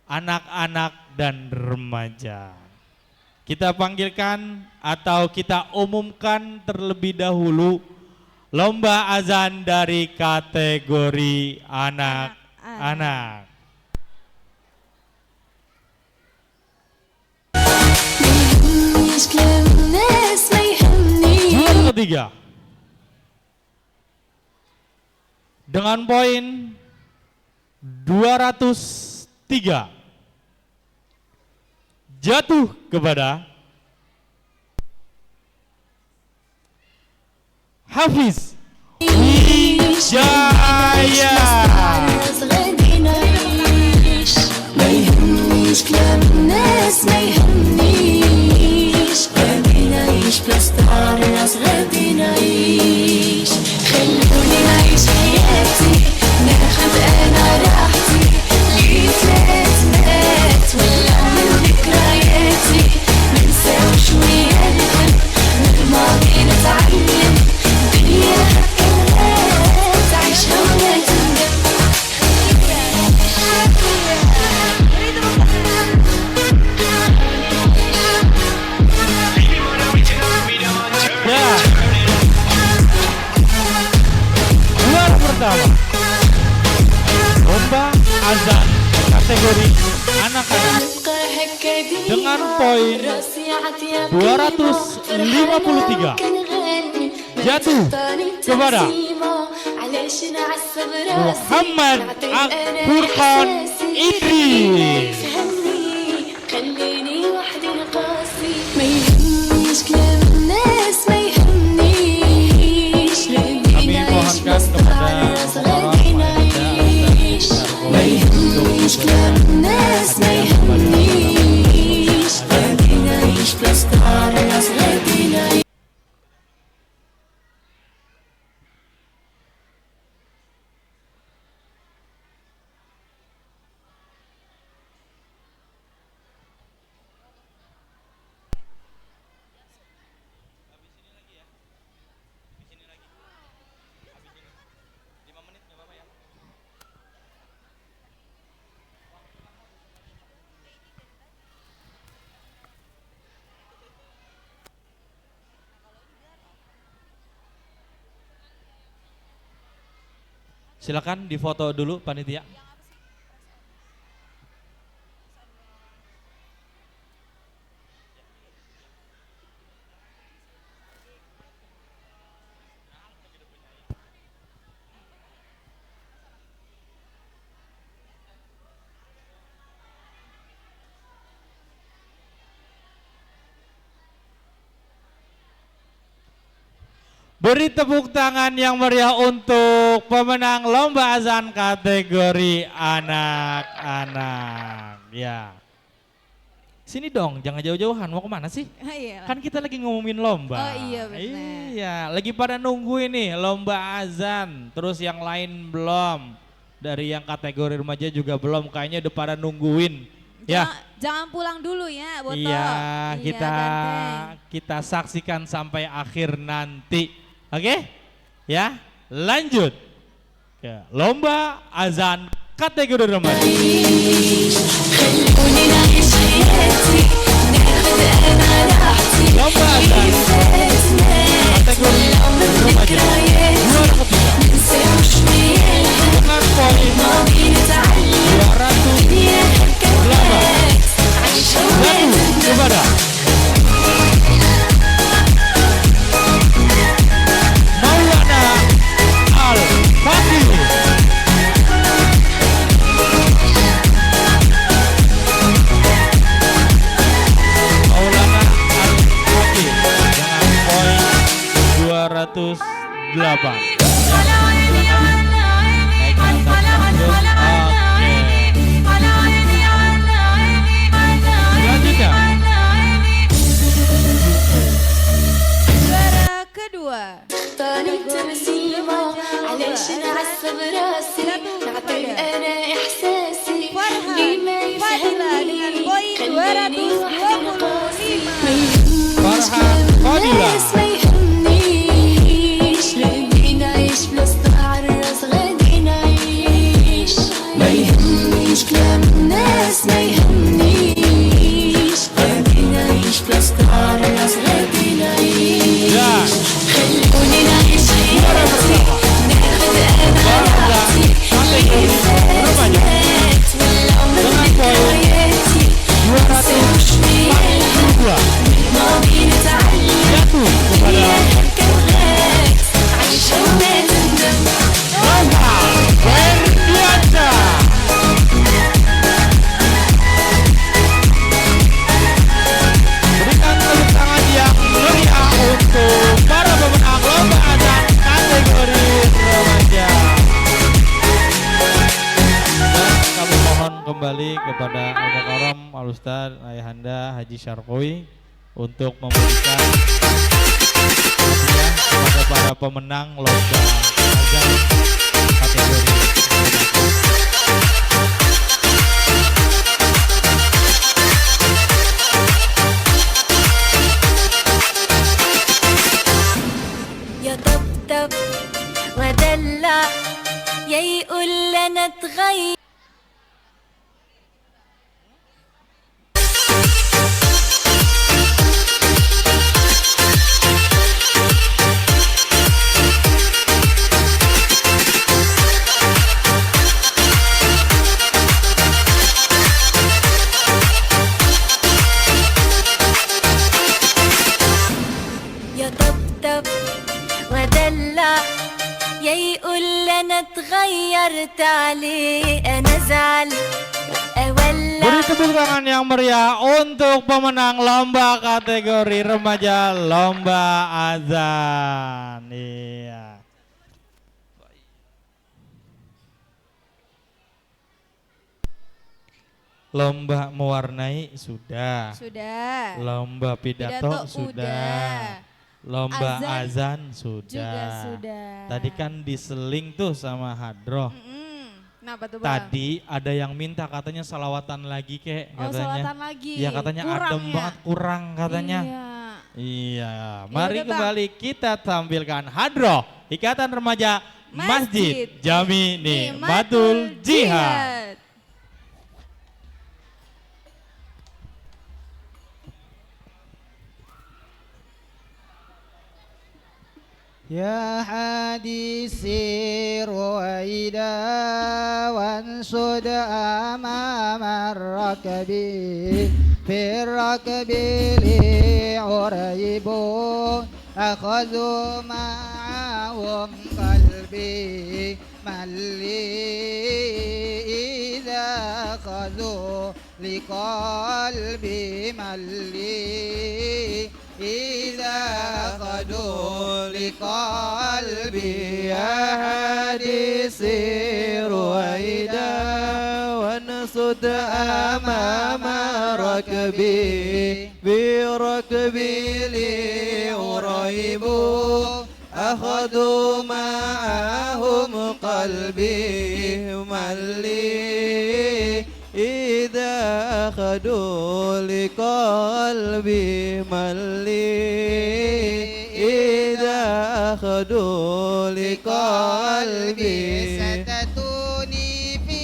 anak-anak dan remaja. Kita panggilkan atau kita umumkan terlebih dahulu lomba azan dari kategori anak-anak. يهمنيش كلام الناس ما يهمنيش Juara ketiga dengan poin 203 jatuh kepada Hafiz Wijaya. الناس غادي نعيش ما يهمنيش كلام الناس ما يهمنيش غادي نعيش بلاصة الناس غادي نعيش خلوني نعيش حياتي ناخد انا راحتي اللي فات مات ولا من ذكرياتي ننساو شوية الهم من الماضي نتعلم الدنيا هكا تعيشها ولا تندم Ya. Juara pertama lomba azan kategori anak-anak dengan poin 253 jatuh kepada Muhammad Furqan Idris. خليني وحدي نقاسي ما يهمنيش كلام الناس ما يهمنيش Kami mohonkan kepada غادي نعيش ما يهمنيش كلام الناس ما يهمنيش غادي نعيش بلاصة الناس غادي نعيش Silakan difoto dulu panitia. Beri tepuk tangan yang meriah untuk pemenang lomba azan kategori anak-anak. Ya. Sini dong, jangan jauh-jauhan. Mau kemana sih? Iya. Kan kita lagi ngumumin lomba. Oh iya benar. Iya, lagi pada nunggu ini lomba azan. Terus yang lain belum. Dari yang kategori remaja juga belum. Kayaknya udah pada nungguin. Ya. Jangan pulang dulu ya, Boto. Iya, Ganteng. kita saksikan sampai akhir nanti. Oke? Ya, lanjut. Ya, lomba azan kategori remaja. خلوني نعيش حياتي ناخد انا راحتي Lomba azan kategori remaja. Juara ketiga ننسى وش بيها dengan poin ماضي نتعلم 208 دنيا كوكبات عيشها وما تندم kepada Maulana Al-Fatih. Maulana Al-Fatih dengan poin 208. Selanjutnya Juara kedua. طالب تبسيمة علاش نعصب راسي نعطي انا احساسي Farhan اللي ما Fadila dengan poin يفهمني خليني وحدي نقاسي 225. Farhan Fadila. الناس ما يهمنيش غادي نعيش بلاصة عالراس غادي نعيش ما يهمنيش كلام الناس ما يهمنيش غادي نعيش بلاصة عالراس غادي dan نعيش خلوني نعيش حياتي ناخد انا راحتي kategori remaja والعمر dengan poin حياتي 242 ماضي نتعلم jatuh kepada كوكبات عيشها وما تندم Nova Ferdiansa. Berikan tepuk tangan yang meriah untuk para pemenang lomba azan kategori remaja. Dan kami mohon kembali kepada Al-Mukarram Al-Ustaz Ayahanda Haji Syarqowi untuk memberikan hadiah kepada para pemenang lomba azan kategori remaja. يا طبطب ودلع يا يقول انا اتغير يا طبطب ودلع يا يقول انا اتغيرت عليه انا زعل اولع Beri tepuk tangan yang meriah untuk pemenang lomba kategori remaja lomba azan. Iya. Lomba mewarnai sudah. Sudah. Lomba pidato sudah. Lomba azan sudah. Juga sudah. Tadi kan diseling tuh sama Hadroh. Kenapa tuh Bang? Tadi ada yang minta katanya salawatan lagi kek Oh, katanya. salawatan lagi. Iya katanya Kurang adem ya? banget kurang katanya. Iya. Iya, mari udah, Bang. kembali kita tampilkan Hadroh Ikatan Remaja Masjid Jami Nikmatul Jihad. يا حديثي رويدا وانصد أمام الركب في الركب لي عريب أخذوا معهم قلبي من لي إذا أخذوا لقلبي من لي إذا أخذوا لقلبي يا حديثي رويدا وانصت أمام ركبي بركبي لي قريب أخذوا معهم قلبي من لي إذا أخذوا لقلبي من لي إذا أخذوا لقلبي ستتوني في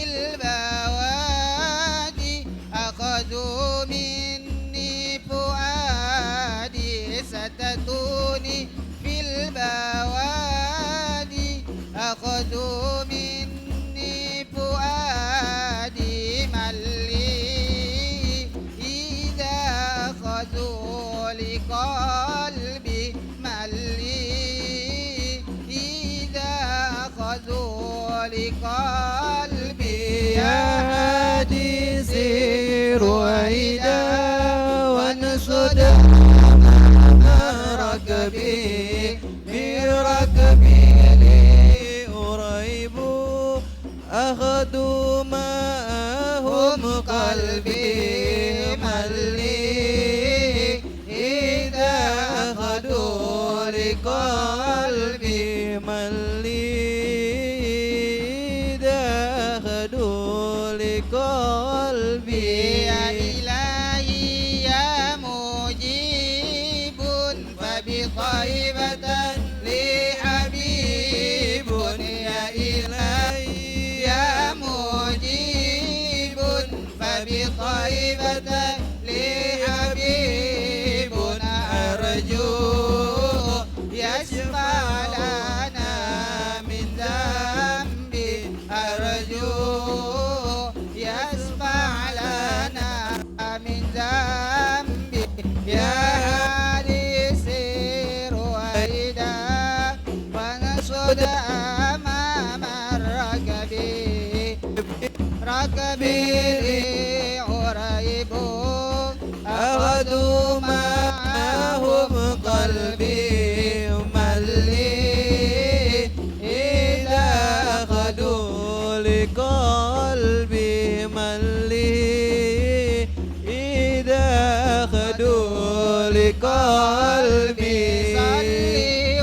البوادي أخذوا مني فؤادي ستتوني في البوادي أخذوا مني فؤادي من لي إذا أخذوا لقلبي من لي إذا أخذوا لقلبي يا حديثي رويدا وانصد أمام ركبي بركبي لي قريب أخذوا معهم قلبي من لي إذا أخذوا لقلبي من لي إذا أخذوا لقلبي يا إلهي يا مجيب فبطيبة لي حبيب يا إلهي يا مجيب فبطيبة لي حبيب أرجو يشفع لنا من ذنبي أرجو يشفع لنا من ذنبي يا حديث رويدا ونصد أمام الركب ركبي لي عريب أخذوا معهم قلبي من لي إذا أخذوا لقلبي من لي إذا أخذوا لقلبي صلي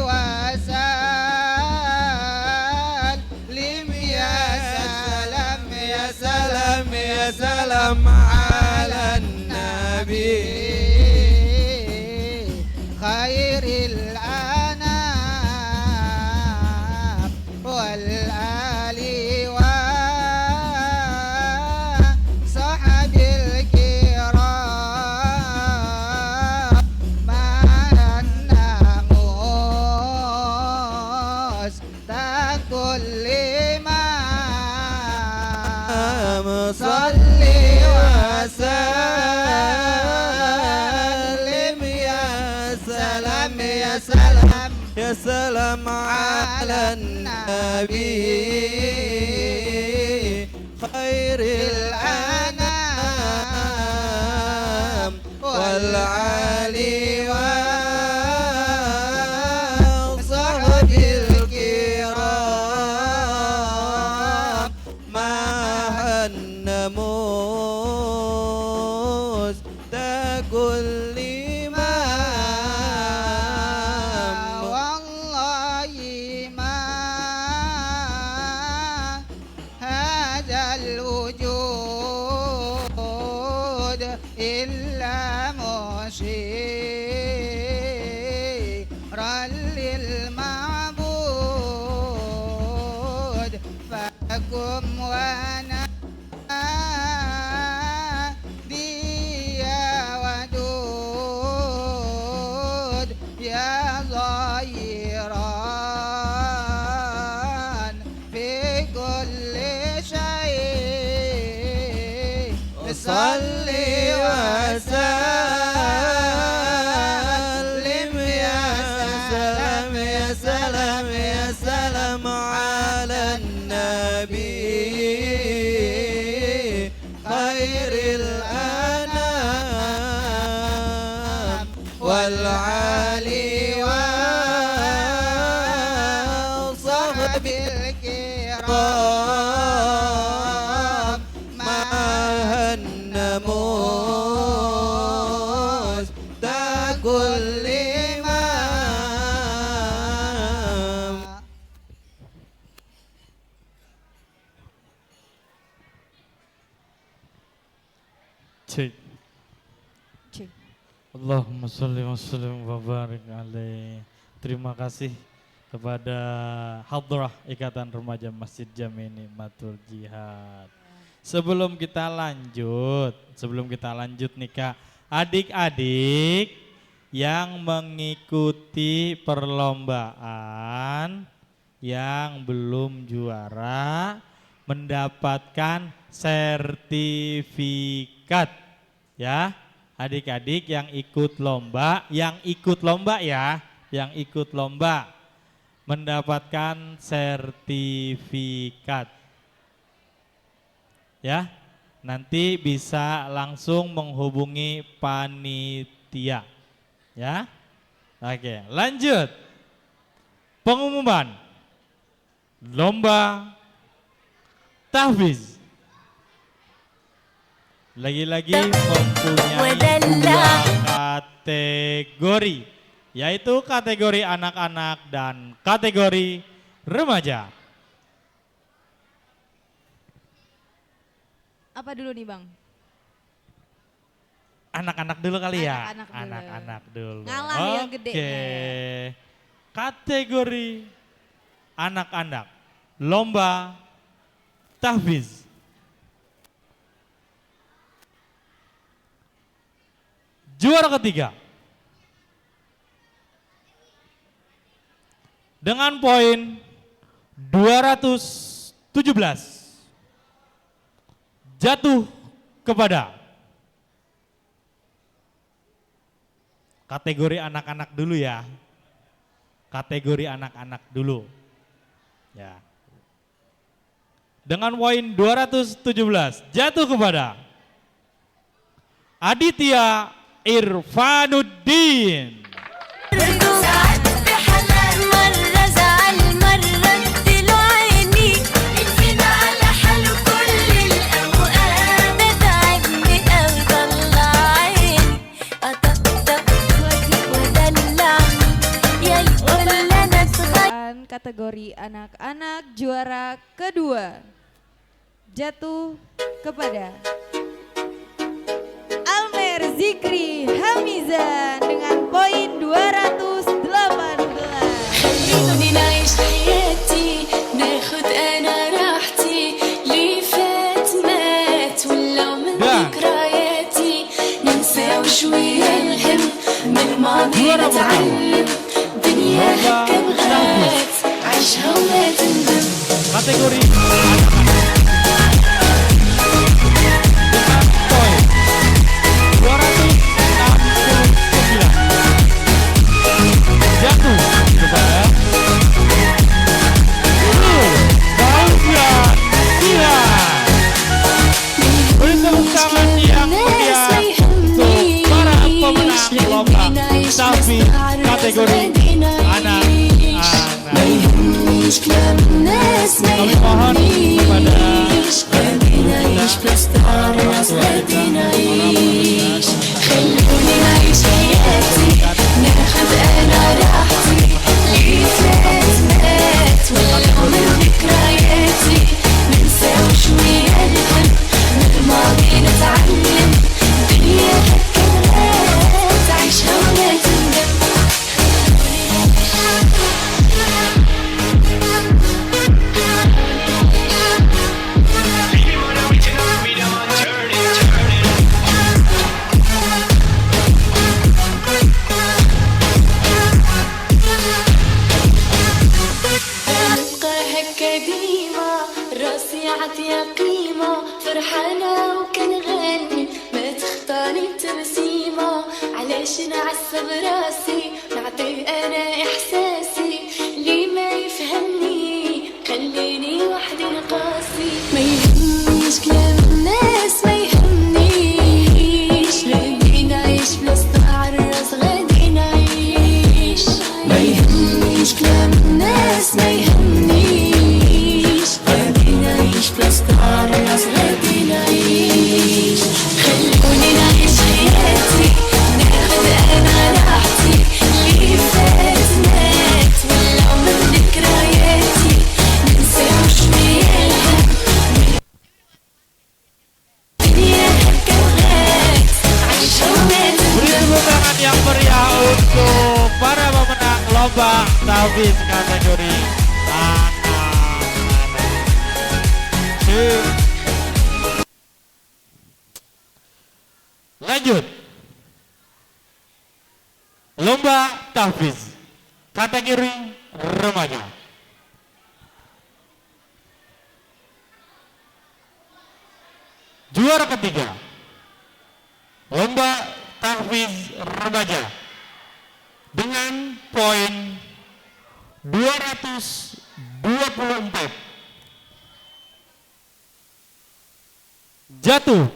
وسلم يا سلام يا سلام يا سلام على النبي خير الأنام والآل وصحب الكرام مع الناموس تكل ما صلي وسلم يا سلام يا سلام يا سلام على النبي خير الأنام والعالي وصحب الكرام مع الناموس تكل والله ما هذا الوجود إلا مشيرا للمعبود فكم وانا يا ودود يا ظهيرا العالي والصحب الكرام مع النموذج ده كل إمام. Cik. Cik. Allahumma sholli wa sallim wa barik alaih. Terima kasih kepada Hadrah Ikatan Remaja Masjid Jami Nikmatul Jihad. Sebelum kita lanjut nih Kak, adik-adik yang mengikuti perlombaan yang belum juara mendapatkan sertifikat ya. Adik-adik yang ikut lomba mendapatkan sertifikat. Ya. Nanti bisa langsung menghubungi panitia. Ya. Oke, lanjut. Pengumuman lomba tahfiz. Lagi-lagi mempunyai 2 kategori, yaitu kategori anak-anak dan kategori remaja. Apa dulu nih Bang? Anak-anak dulu kali ya? Anak-anak dulu. Anak-anak dulu. Ngalah yang gede. Oke. Kategori anak-anak lomba tahfiz. Juara ketiga dengan poin 217 jatuh kepada kategori anak-anak dulu ya. Kategori anak-anak dulu. Ya. Dengan poin 217 jatuh kepada Aditya Irfanuddin. ساعات بحنان مرة زعل مرة اديله عيني مين فينا على حاله كل الأوقات ده تعبني أوي طلع عيني أطقطق ودلعني يا يقول أنا صغير. Dan kategori anak-anak juara kedua jatuh kepada Almer Zikri Hamizan dengan poin 218. خليني نعيش حياتي ناخد أنا راحتي اللي فات مات ولو من ذكرياتي ننسى وشوية الهم من الماضي نتعلم دنيا هكا بغات عيشها وما تندم. Kategori jatuh kepada Fauzian Dian. Beri tepuk tangan yang meriah untuk para pemenang lomba tahfiz kategori anak-anak. Kami mohon kepada خلوني نعيش حياتي ناخد انا راحتي اللي فات مات ولو من ذكرياتي ننسى وشوية الهم من الماضي نتعلم دنيا هكا بغات عيشها وما تندم. نبقى هكا ديما راسي عطيا قيمة فرحانة وكنغني ما تخطاني تبسيمة علاش نعصب راسي نعطي أنا إحساسي اللي ما يفهمني خليني وحدي نقاسي ما يهمنيش كلام الناس ما يهمنيش غادي نعيش بلا صداع الراس غادي نعيش Hafiz kategori anak-anak. Lanjut. Lomba tahfiz kategori remaja. Juara ketiga, lomba tahfiz remaja dengan poin 224 jatuh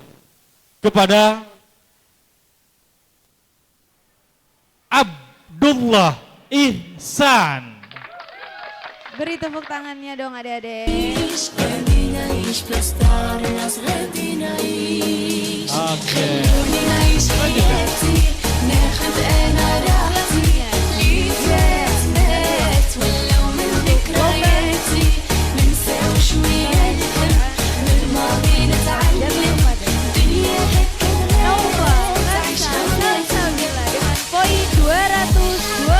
kepada Abdullah Ihsan. Beri tepuk tangannya dong adik-adik. خلينا نعيش بستار الناس غادي نعيش Oke. خلوني نعيش حياتي ناخد انا راحتي اللي فات مات ولو من ذكرياتي ننسى شوية نحب من الماضي نتعلم الدنيا هكا Lomba تعيش Rasa حياتي Salsabila dengan poin 225.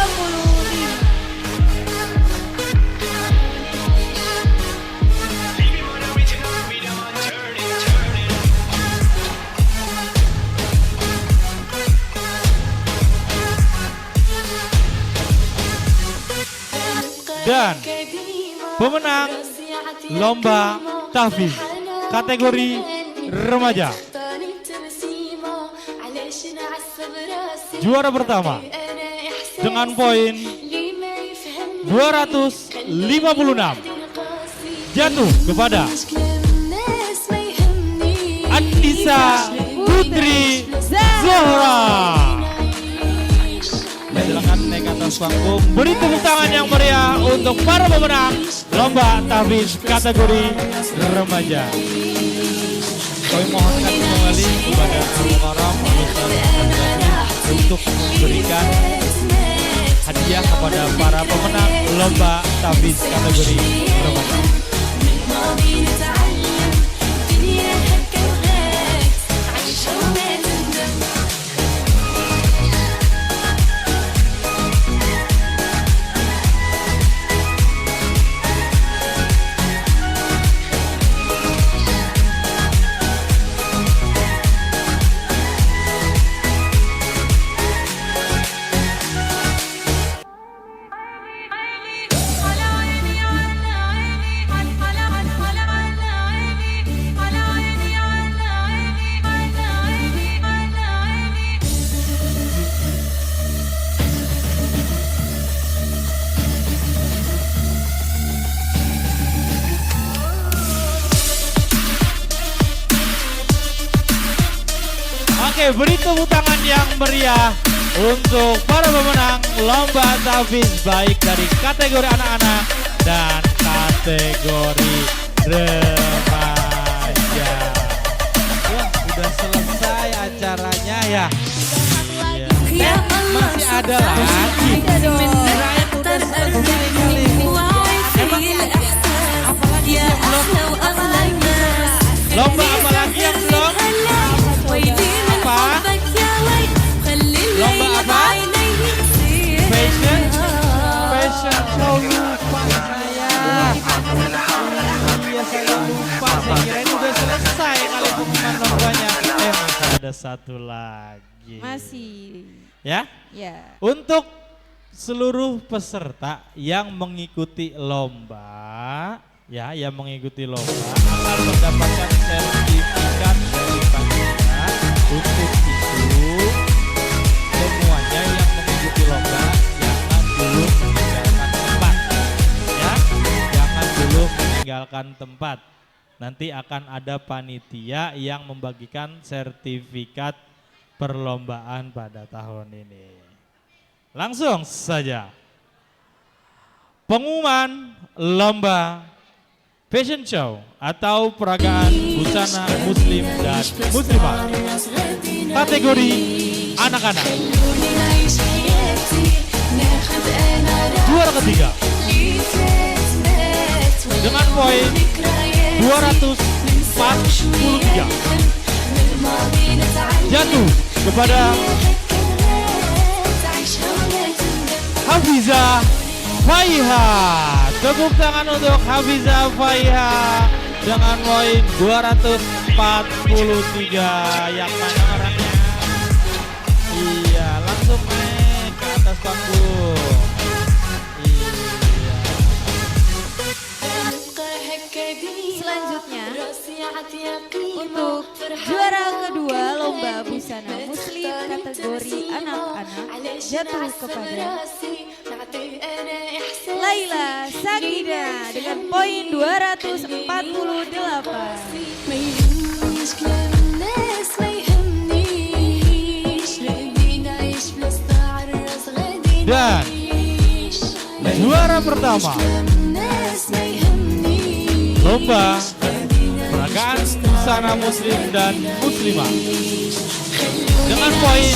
Dan pemenang lomba tahfiz kategori remaja. Juara pertama dengan poin 256 jatuh kepada Anissa Putri Zohra. Silakan naik atas panggung. Beri tepuk tangan yang meriah untuk para pemenang lomba tahfiz kategori remaja. Kami mohonkan kembali kepada Al-Mukarram untuk memberikan hadiah kepada para pemenang lomba tahfiz kategori remaja. Oke, beri tepuk tangan yang meriah untuk para pemenang lomba tahfiz baik dari kategori anak-anak dan kategori remaja. Wah, udah selesai acaranya ya. يا Masih ada lagi. Kirain udah selesai kali. Lomba apa lagi yang belum? Apa? Lomba apa? Fashion? Fashion show lupa saya. Iya saya lupa. Saya kirain udah selesai kali pengumuman lombanya. Masih ada satu lagi. Masih. Ya? Ya. Untuk seluruh peserta yang mengikuti lomba, ya, yang mengikuti lomba akan mendapatkan sertifikat dari panitia. Untuk itu, semuanya yang mengikuti lomba jangan dulu meninggalkan tempat, ya, jangan dulu meninggalkan tempat. Nanti akan ada panitia yang membagikan sertifikat perlombaan pada tahun ini. Langsung saja. Pengumuman lomba fashion show atau peragaan busana muslim dan muslimah kategori anak-anak. Juara ketiga dengan poin 243 jatuh kepada Hafiza Faiha. Tepuk tangan untuk Hafiza Faiha dengan poin 243. Yang mana orangnya? Iya, langsung naik ke atas panggung. Selanjutnya untuk juara kedua lomba busana muslim kategori anak-anak jatuh kepada Laila Sagida dengan poin 248. Dan juara pertama lomba peragaan busana muslim dan muslimah dengan poin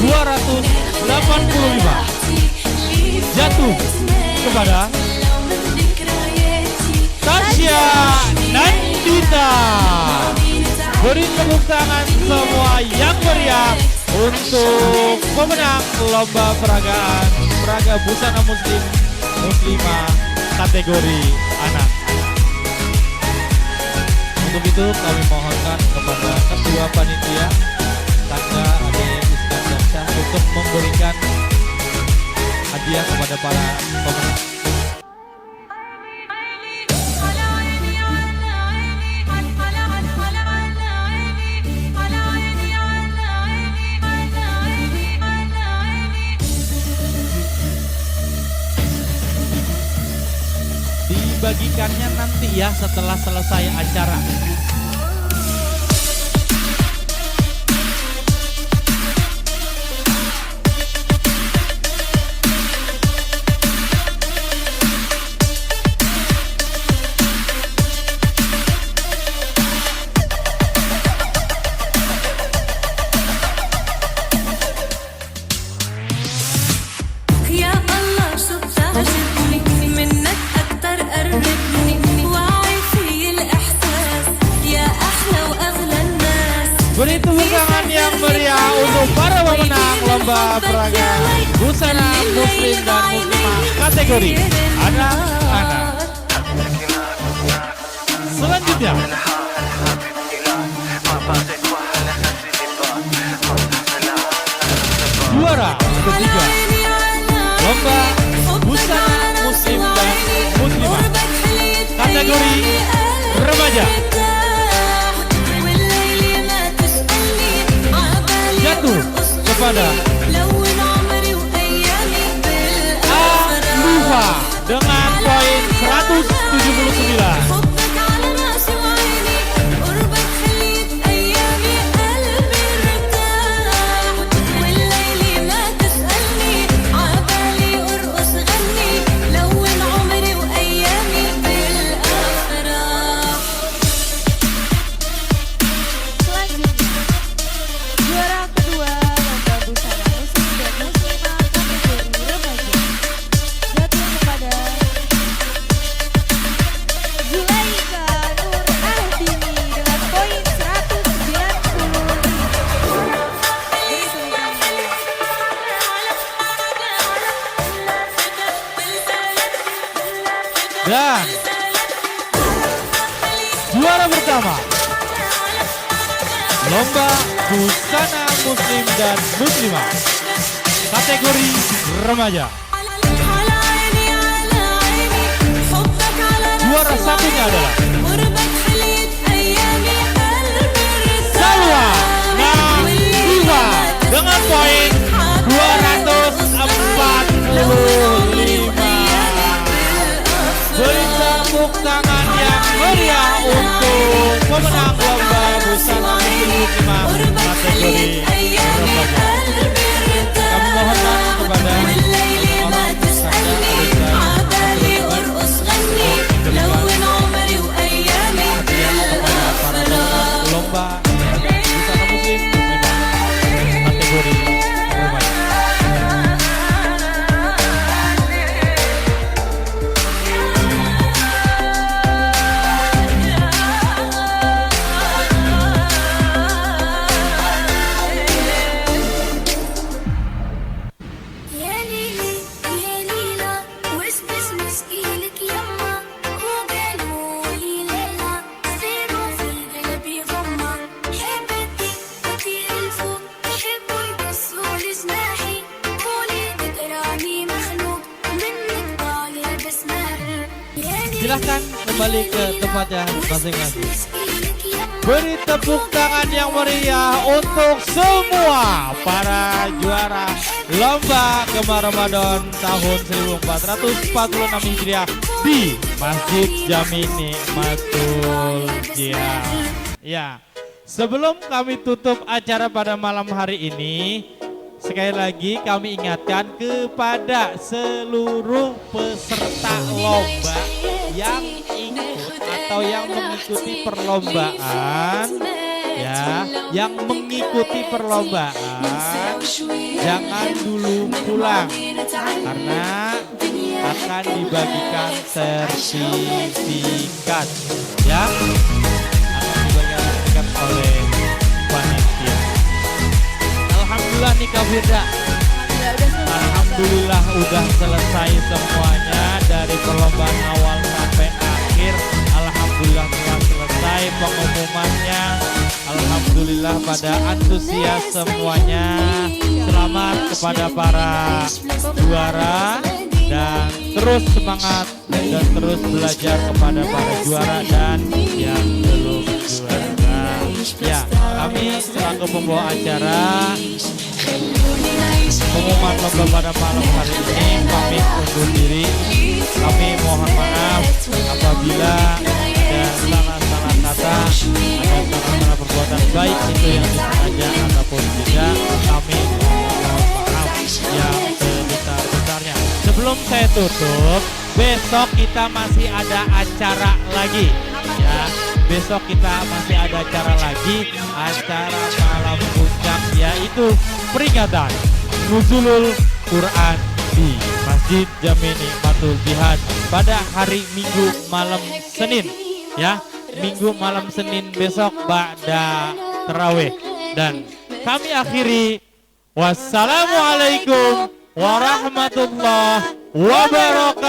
285 jatuh kepada Tasya Nandita. Beri tepuk tangan semua yang meriah untuk pemenang lomba peraga busana muslim muslimah kategori anak. Untuk itu kami mohonkan kepada ketua panitia Tangga Ade Iskandar Syah untuk memberikan hadiah kepada para pemenang. Dibagikannya nanti ya setelah selesai acara. Beri tepuk tangan yang meriah untuk para pemenang lomba peraga busana muslim dan muslimah kategori anak-anak. Selanjutnya juara ketiga lomba busana muslim dan muslimah kategori remaja jatuh kepada Alufa dengan poin 179. Dan juara pertama lomba busana muslim dan muslimah kategori remaja. Juara satunya adalah Salwa Nasifa dengan poin 245. Beri tepuk tangan yang meriah untuk pemenang lomba busana muslimah kategori remaja. Kami mohonkan kepada orang busana lomba busana muslim muslimah kategori Silahkan kembali ke tempatnya masing-masing. Beri tepuk tangan yang meriah untuk semua para juara Lomba Gemar Ramadan tahun 1446 Hijriah di Masjid Jami Nikmatul Jihad. Ya, sebelum kami tutup acara pada malam hari ini, sekali lagi kami ingatkan kepada seluruh peserta lomba yang ikut atau yang mengikuti perlombaan, ya, yang mengikuti perlombaan jangan dulu pulang karena akan dibagikan sertifikat, ya, akan dibagikan sertifikat oleh panitia. Alhamdulillah nih Kak Firda. Alhamdulillah udah selesai semuanya dari perlombaan awal sampai akhir. Alhamdulillah telah selesai pengumumannya. Alhamdulillah pada antusias semuanya. Selamat kepada para juara dan terus semangat dan terus belajar kepada para juara dan yang belum juara. Ya, kami selaku pembawa acara pengumuman lomba pada malam hari ini kami undur diri. Kami mohon maaf apabila ada salah-salah kata, ada salah-salah perbuatan baik itu yang disengaja ataupun tidak. Kami mohon maaf yang sebesar-besarnya. Sebelum saya tutup, besok kita masih ada acara lagi. Ya, besok kita masih ada acara lagi, acara malam puncak, yaitu peringatan Nuzulul Quran di Masjid Jami Nikmatul Jihad pada hari Minggu malam Senin, ya, Minggu malam Senin besok ba'da tarawih. Dan kami akhiri, wassalamualaikum warahmatullahi wabarakatuh.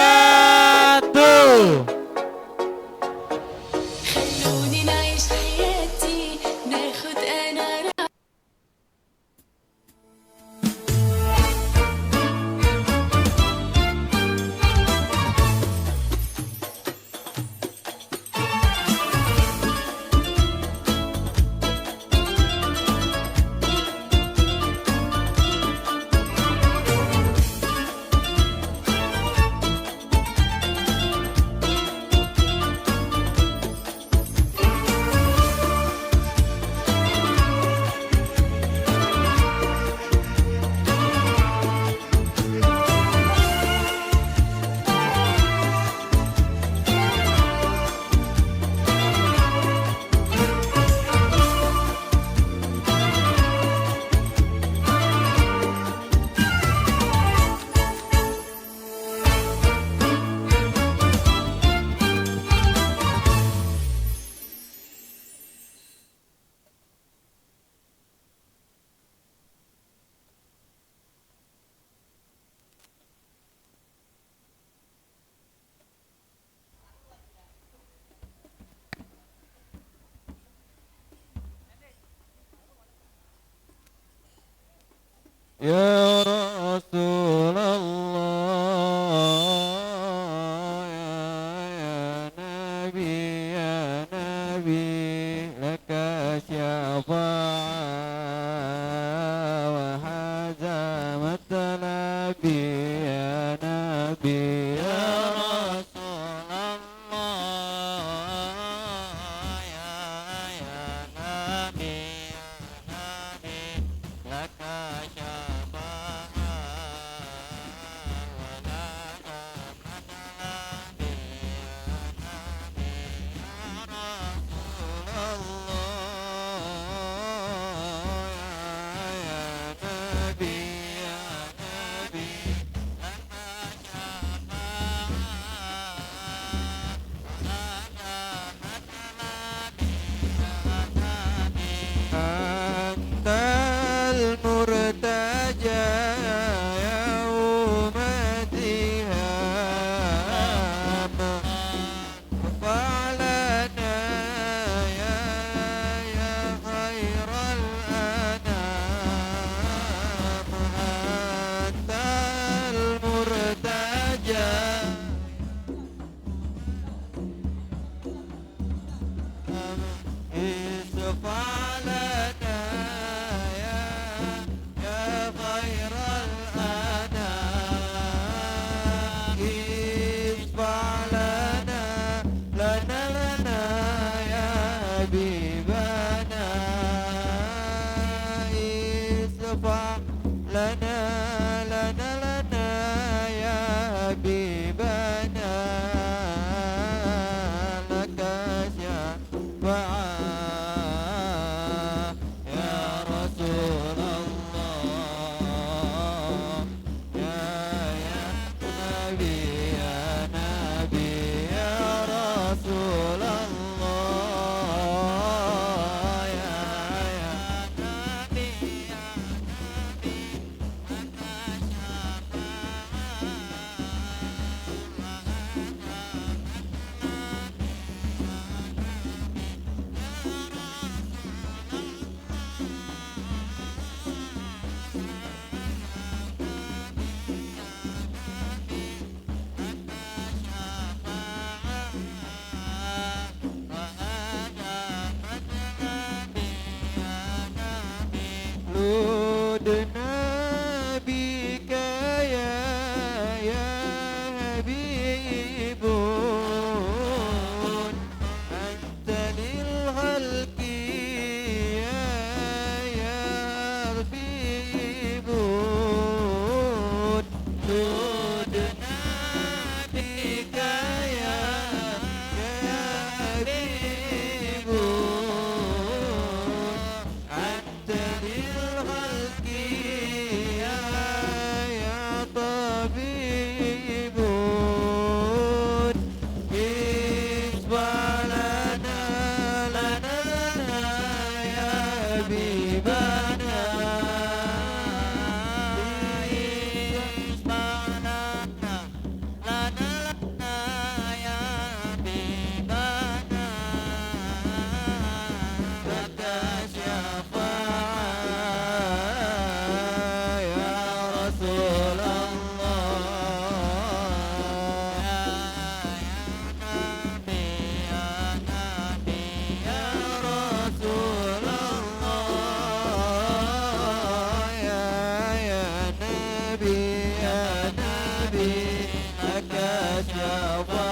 Ya Rasulullah, ya Nabi, laka syafa'ah wa hazamat talabi, ya Nabi, ya Rasulullah, ya Nabi, laka فيك شفاعة